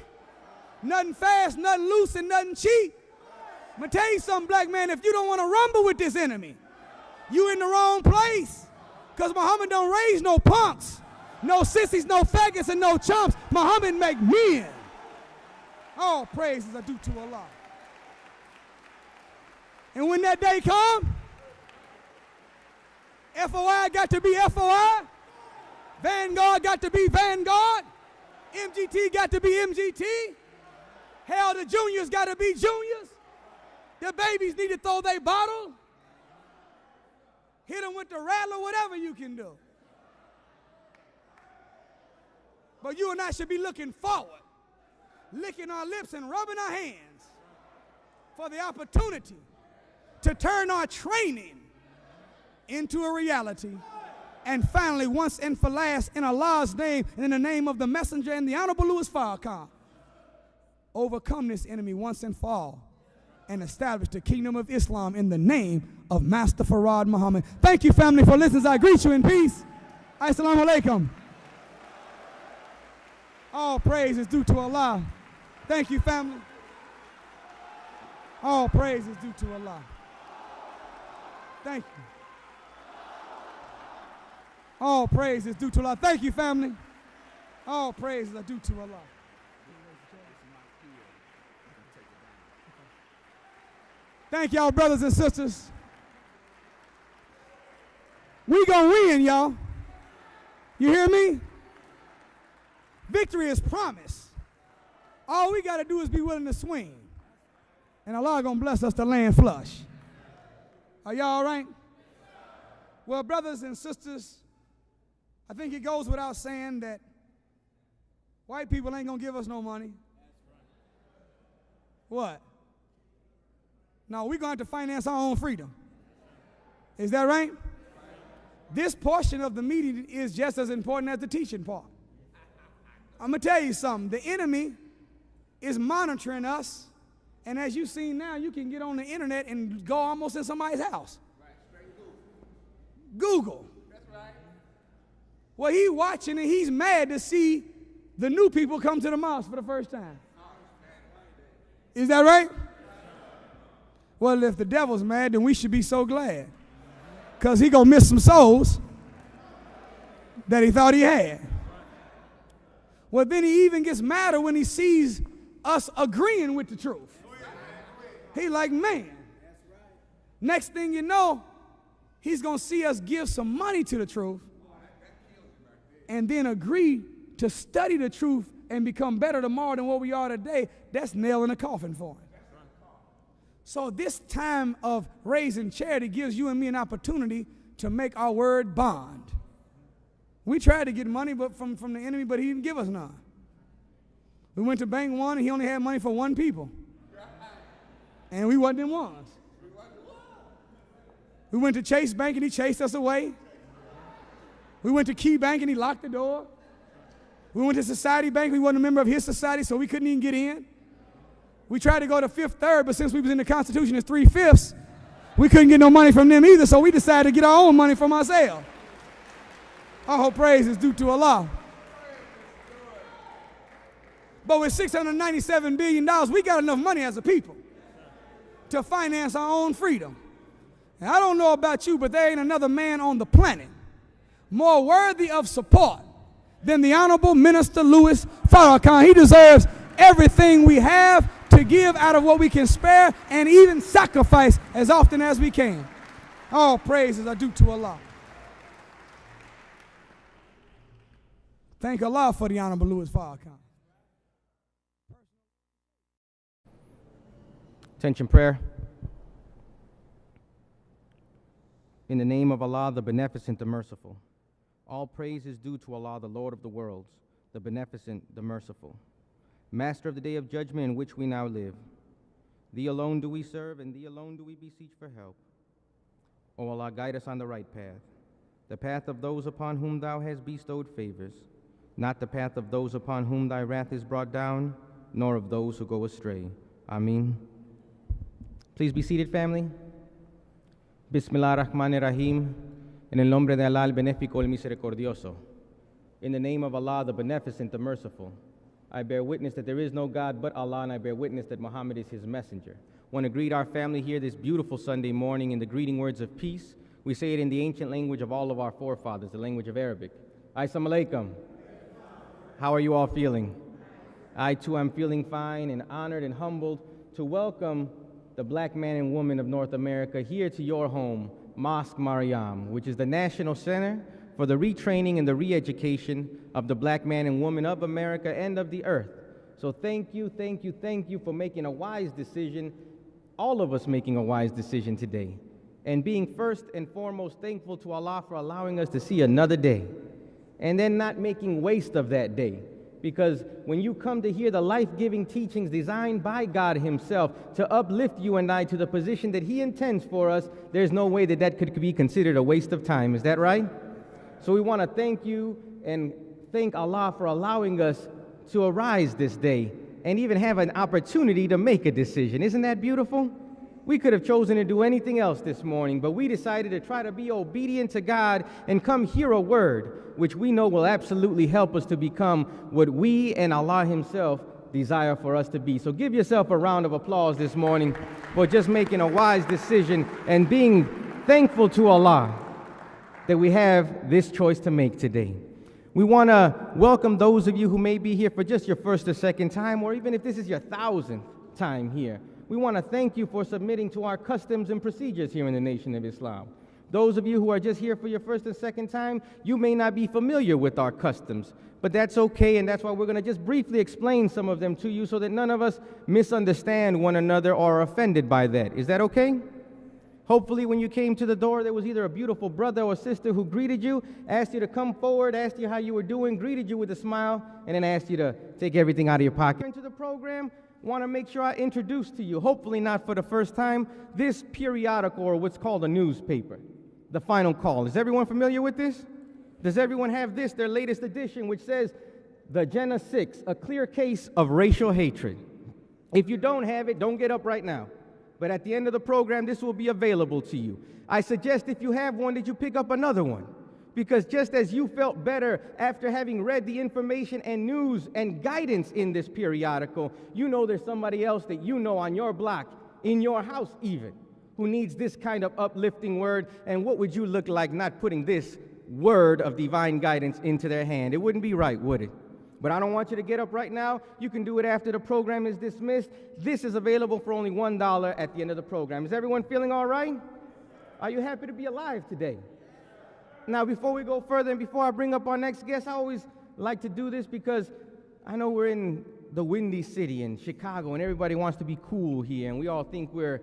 nothing fast, nothing loose, and nothing cheap. I'm going to tell you something, black man, if you don't want to rumble with this enemy, you in the wrong place. Because Muhammad don't raise no punks, no sissies, no faggots, and no chumps. Muhammad make men. All praises are due to Allah. And when that day come, FOI got to be FOI, Vanguard got to be Vanguard, MGT got to be MGT, hell, the juniors got to be juniors, the babies need to throw their bottle, hit them with the rattler, whatever you can do. But you and I should be looking forward, licking our lips and rubbing our hands for the opportunity to turn our training into a reality. And finally, once and for last, in Allah's name and in the name of the Messenger and the Honorable Louis Farrakhan, overcome this enemy once and for all and establish the kingdom of Islam in the name of Master Farad Muhammad. Thank you, family, for listening. I greet you in peace. Assalamu alaikum. All praise is due to Allah. Thank you, family. All praise is due to Allah. Thank you. All praise is due to Allah. Thank you, family. All praises are due to Allah. Thank y'all, brothers and sisters. We gonna win, y'all. You hear me? Victory is promised. All we gotta do is be willing to swing. And Allah gonna bless us to land flush. Are y'all all right? Well, brothers and sisters, I think it goes without saying that white people ain't gonna give us no money. What? No, we're gonna have to finance our own freedom. Is that right? This portion of the meeting is just as important as the teaching part. I'm gonna tell you something. The enemy is monitoring us, and as you've seen now, you can get on the internet and go almost in somebody's house. Google. Well, he's watching and he's mad to see the new people come to the mosque for the first time. Is that right? Well, if the devil's mad, then we should be so glad. Because he's going to miss some souls that he thought he had. Well, then he even gets madder when he sees us agreeing with the truth. He like, man. Next thing you know, he's going to see us give some money to the truth and then agree to study the truth and become better tomorrow than what we are today. That's nail in a coffin for him. So this time of raising charity gives you and me an opportunity to make our word bond. We tried to get money from the enemy, but he didn't give us none. We went to Bank One, and he only had money for 1 people. And we wasn't in ones. We went to Chase Bank, and he chased us away. We went to Key Bank, and he locked the door. We went to Society Bank. We wasn't a member of his society, so we couldn't even get in. We tried to go to Fifth Third, but since we was in the Constitution as 3/5, we couldn't get no money from them either, so we decided to get our own money from ourselves. Our whole praise is due to Allah. But with $697 billion, we got enough money as a people to finance our own freedom. And I don't know about you, but there ain't another man on the planet more worthy of support than the Honorable Minister Louis Farrakhan. He deserves everything we have to give out of what we can spare and even sacrifice as often as we can. All praises are due to Allah. Thank Allah for the Honorable Louis Farrakhan. Attention prayer. In the name of Allah, the Beneficent, the Merciful. All praise is due to Allah, the Lord of the worlds, the Beneficent, the Merciful. Master of the day of judgment in which we now live. Thee alone do we serve, and Thee alone do we beseech for help. O Allah, guide us on the right path, the path of those upon whom Thou hast bestowed favors, not the path of those upon whom Thy wrath is brought down, nor of those who go astray. Ameen. Please be seated, family. Bismillah ar-Rahman ar-Rahim. En el nombre de Allah, el benéfico, el misericordioso. In the name of Allah, the Beneficent, the Merciful. I bear witness that there is no God but Allah, and I bear witness that Muhammad is His messenger. I want to greet our family here this beautiful Sunday morning in the greeting words of peace. We say it in the ancient language of all of our forefathers, the language of Arabic. Assalamu alaikum. How are you all feeling? I too am feeling fine and honored and humbled to welcome the black man and woman of North America here to your home, Mosque Mariam, which is the National Center for the retraining and the re-education of the black man and woman of America and of the earth. So thank you for making a wise decision, all of us making a wise decision today, and being first and foremost thankful to Allah for allowing us to see another day, and then not making waste of that day. Because when you come to hear the life-giving teachings designed by God Himself to uplift you and I to the position that He intends for us, there's no way that that could be considered a waste of time. Is that right? So we want to thank you and thank Allah for allowing us to arise this day and even have an opportunity to make a decision. Isn't that beautiful? We could have chosen to do anything else this morning, but we decided to try to be obedient to God and come hear a word, which we know will absolutely help us to become what we and Allah Himself desire for us to be. So give yourself a round of applause this morning for just making a wise decision and being thankful to Allah that we have this choice to make today. We want to welcome those of you who may be here for just your first or second time, or even if this is your 1,000th time here. We want to thank you for submitting to our customs and procedures here in the Nation of Islam. Those of you who are just here for your first and second time, you may not be familiar with our customs, but that's okay, and that's why we're going to just briefly explain some of them to you so that none of us misunderstand one another or are offended by that. Is that okay? Hopefully when you came to the door, there was either a beautiful brother or sister who greeted you, asked you to come forward, asked you how you were doing, greeted you with a smile, and then asked you to take everything out of your pocket. Into the program, want to make sure I introduce to you, hopefully not for the first time, this periodical, or what's called a newspaper, The Final Call. Is everyone familiar with this? Does everyone have this, their latest edition, which says, The Jannah 6, a clear case of racial hatred? If you don't have it, don't get up right now. But at the end of the program, this will be available to you. I suggest if you have one that you pick up another one. Because just as you felt better after having read the information and news and guidance in this periodical, you know there's somebody else that you know on your block, in your house even, who needs this kind of uplifting word. And what would you look like not putting this word of divine guidance into their hand? It wouldn't be right, would it? But I don't want you to get up right now. You can do it after the program is dismissed. This is available for only $1 at the end of the program. Is everyone feeling all right? Are you happy to be alive today? Now, before we go further and before I bring up our next guest, I always like to do this because I know we're in the Windy City in Chicago and everybody wants to be cool here and we all think we're,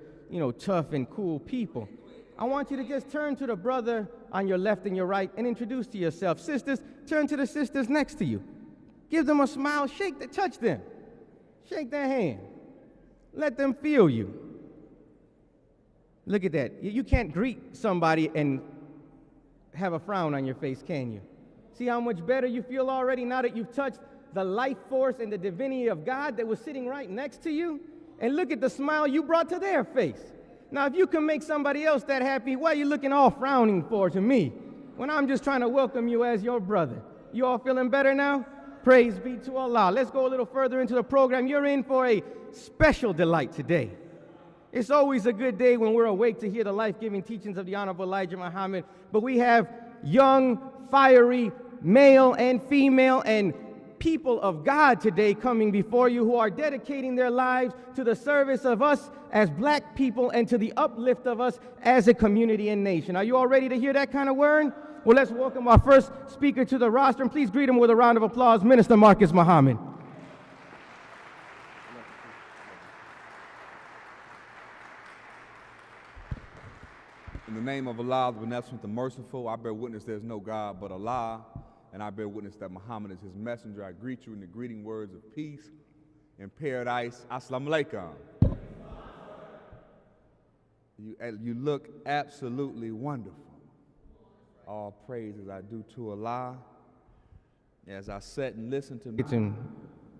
tough and cool people. I want you to just turn to the brother on your left and your right and introduce to yourself. Sisters, turn to the sisters next to you. Give them a smile, touch them. Shake their hand. Let them feel you. Look at that. You can't greet somebody and have a frown on your face, can you? See how much better you feel already now that you've touched the life force and the divinity of God that was sitting right next to you? And look at the smile you brought to their face. Now, if you can make somebody else that happy, why are you looking all frowning for to me when I'm just trying to welcome you as your brother? You all feeling better now? Praise be to Allah. Let's go a little further into the program. You're in for a special delight today. It's always a good day when we're awake to hear the life-giving teachings of the Honorable Elijah Muhammad, but we have young, fiery, male and female and people of God today coming before you who are dedicating their lives to the service of us as black people and to the uplift of us as a community and nation. Are you all ready to hear that kind of word? Well, let's welcome our first speaker to the roster, and please greet him with a round of applause, Minister Marcus Muhammad. In the name of Allah, the Beneficent, the Merciful, I bear witness there is no God but Allah, and I bear witness that Muhammad is his messenger. I greet you in the greeting words of peace in paradise. Assalamu alaikum. You look absolutely wonderful. All praises I do to Allah. As I sat and listened to To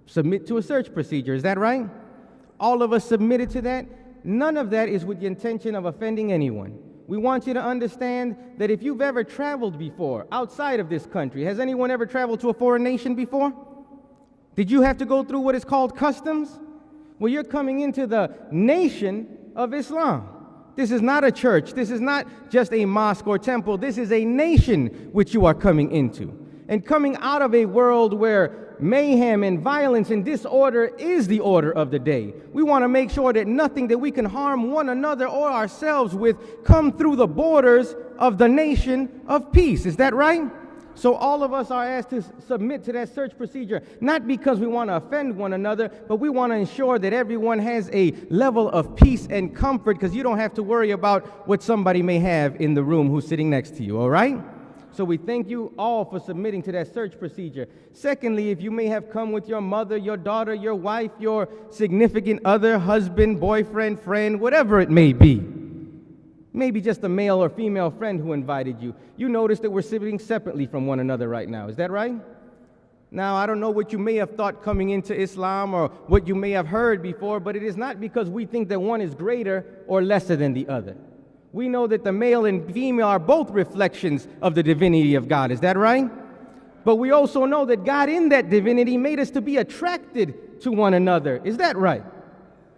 submit to a search procedure, is that right? All of us submitted to that. None of that is with the intention of offending anyone. We want you to understand that if you've ever traveled before outside of this country, has anyone ever traveled to a foreign nation before? Did you have to go through what is called customs? Well, you're coming into the nation of Islam. This is not a church. This is not just a mosque or temple. This is a nation which you are coming into. And coming out of a world where mayhem and violence and disorder is the order of the day. We want to make sure that nothing that we can harm one another or ourselves with come through the borders of the nation of peace. Is that right? So all of us are asked to submit to that search procedure, not because we want to offend one another, but we want to ensure that everyone has a level of peace and comfort, because you don't have to worry about what somebody may have in the room who's sitting next to you, all right? So we thank you all for submitting to that search procedure. Secondly, if you may have come with your mother, your daughter, your wife, your significant other, husband, boyfriend, friend, whatever it may be, maybe just a male or female friend who invited you, you notice that we're sitting separately from one another right now. Is that right? Now, I don't know what you may have thought coming into Islam or what you may have heard before, but it is not because we think that one is greater or lesser than the other. We know that the male and female are both reflections of the divinity of God. Is that right? But we also know that God in that divinity made us to be attracted to one another. Is that right?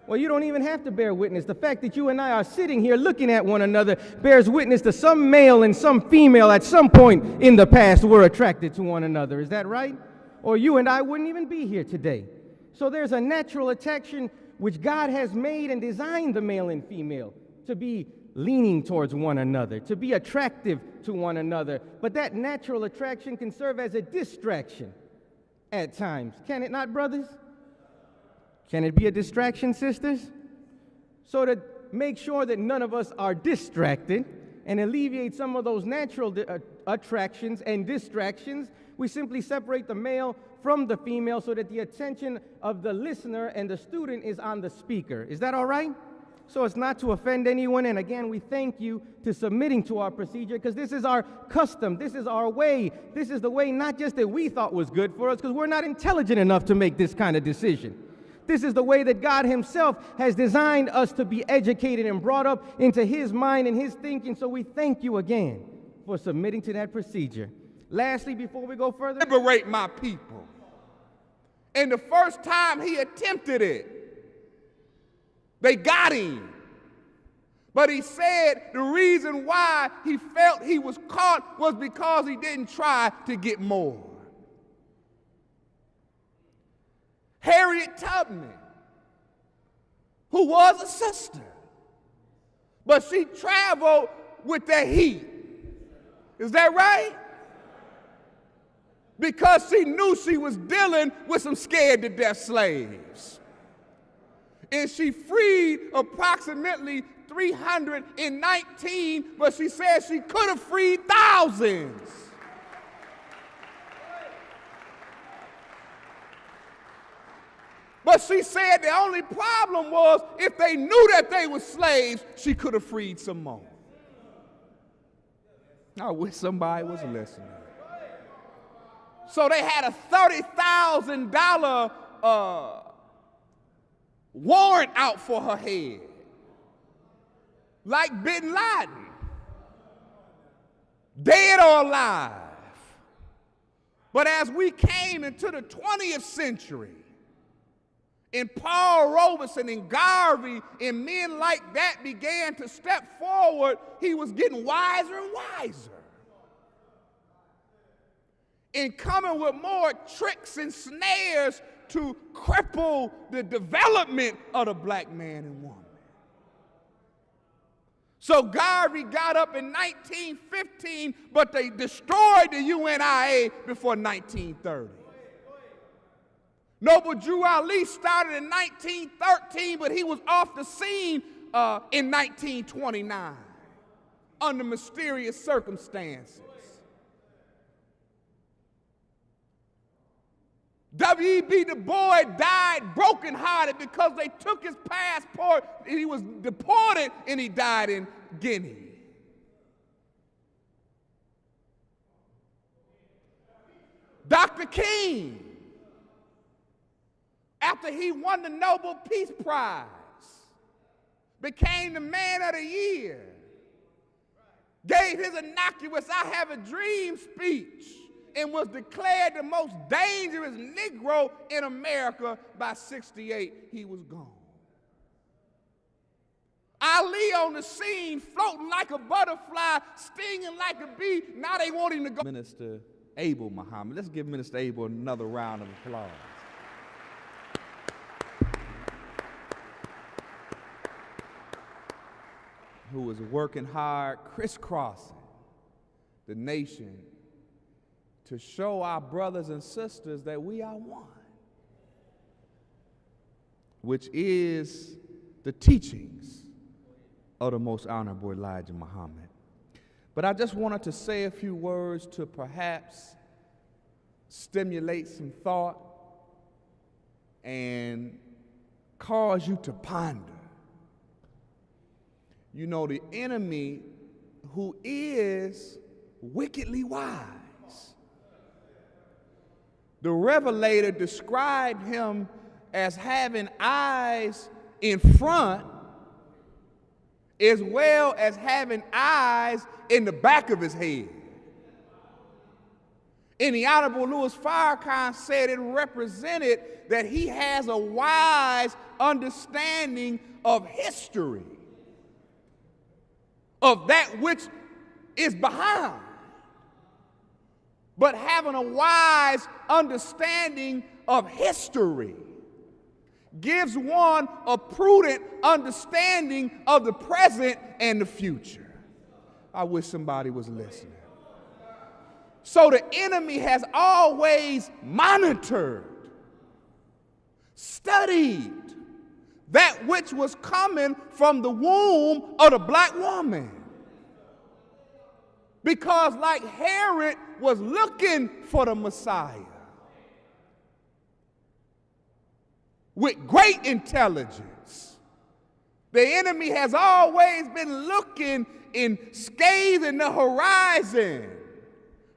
Well, you don't even have to bear witness. The fact that you and I are sitting here looking at one another bears witness to some male and some female at some point in the past were attracted to one another. Is that right? Or you and I wouldn't even be here today. So there's a natural attraction which God has made and designed the male and female to be leaning towards one another, to be attractive to one another. But that natural attraction can serve as a distraction at times. Can it not, brothers? Can it be a distraction, sisters? So to make sure that none of us are distracted and alleviate some of those natural attractions and distractions, we simply separate the male from the female so that the attention of the listener and the student is on the speaker. Is that all right? So it's not to offend anyone, and again, we thank you to submitting to our procedure, because this is our custom, this is our way, this is the way not just that we thought was good for us, because we're not intelligent enough to make this kind of decision. This is the way that God himself has designed us to be educated and brought up into his mind and his thinking, so we thank you again for submitting to that procedure. Lastly, before we go further, liberate my people. And the first time he attempted it, they got him. But he said the reason why he felt he was caught was because he didn't try to get more. Harriet Tubman, who was a sister, but she traveled with the heat. Is that right? Because she knew she was dealing with some scared to death slaves. And she freed approximately 319, but she said she could have freed thousands. But she said the only problem was if they knew that they were slaves, she could have freed some more. I wish somebody was listening. So they had a $30,000 warrant out for her head, like Bin Laden, dead or alive. But as we came into the 20th century, and Paul Robeson and Garvey and men like that began to step forward, he was getting wiser and wiser, and coming with more tricks and snares to cripple the development of the black man and woman. So Garvey got up in 1915, but they destroyed the UNIA before 1930. Noble Drew Ali started in 1913, but he was off the scene in 1929 under mysterious circumstances. W.E.B. Du Bois died brokenhearted because they took his passport and he was deported and he died in Guinea. Dr. King, after he won the Nobel Peace Prize, became the Man of the Year, gave his innocuous "I Have a Dream" speech, and was declared the most dangerous Negro in America. By 1968, he was gone. Ali on the scene, floating like a butterfly, stinging like a bee. Now they want him to go. Minister Abel Muhammad. Let's give Minister Abel another round of applause. Who was working hard, crisscrossing the nation to show our brothers and sisters that we are one, which is the teachings of the Most Honorable Elijah Muhammad. But I just wanted to say a few words to perhaps stimulate some thought and cause you to ponder. You know, the enemy, who is wickedly wise, the Revelator described him as having eyes in front as well as having eyes in the back of his head. And the Honorable Louis Farrakhan said it represented that he has a wise understanding of history, of that which is behind. But having a wise understanding of history gives one a prudent understanding of the present and the future. I wish somebody was listening. So the enemy has always monitored, studied that which was coming from the womb of the black woman. Because like Herod was looking for the Messiah with great intelligence, the enemy has always been looking and scathing the horizon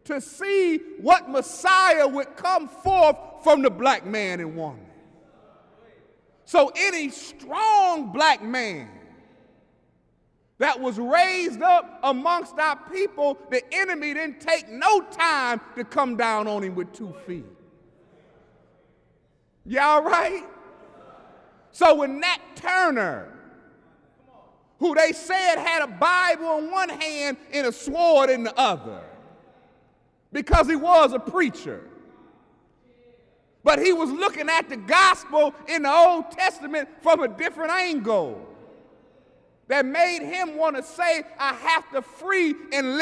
to see what Messiah would come forth from the black man and woman. So any strong black man that was raised up amongst our people, the enemy didn't take no time to come down on him with 2 feet. Y'all right? So when Nat Turner, who they said had a Bible in one hand and a sword in the other, because he was a preacher, but he was looking at the gospel in the Old Testament from a different angle, that made him want to say, I have to free and live.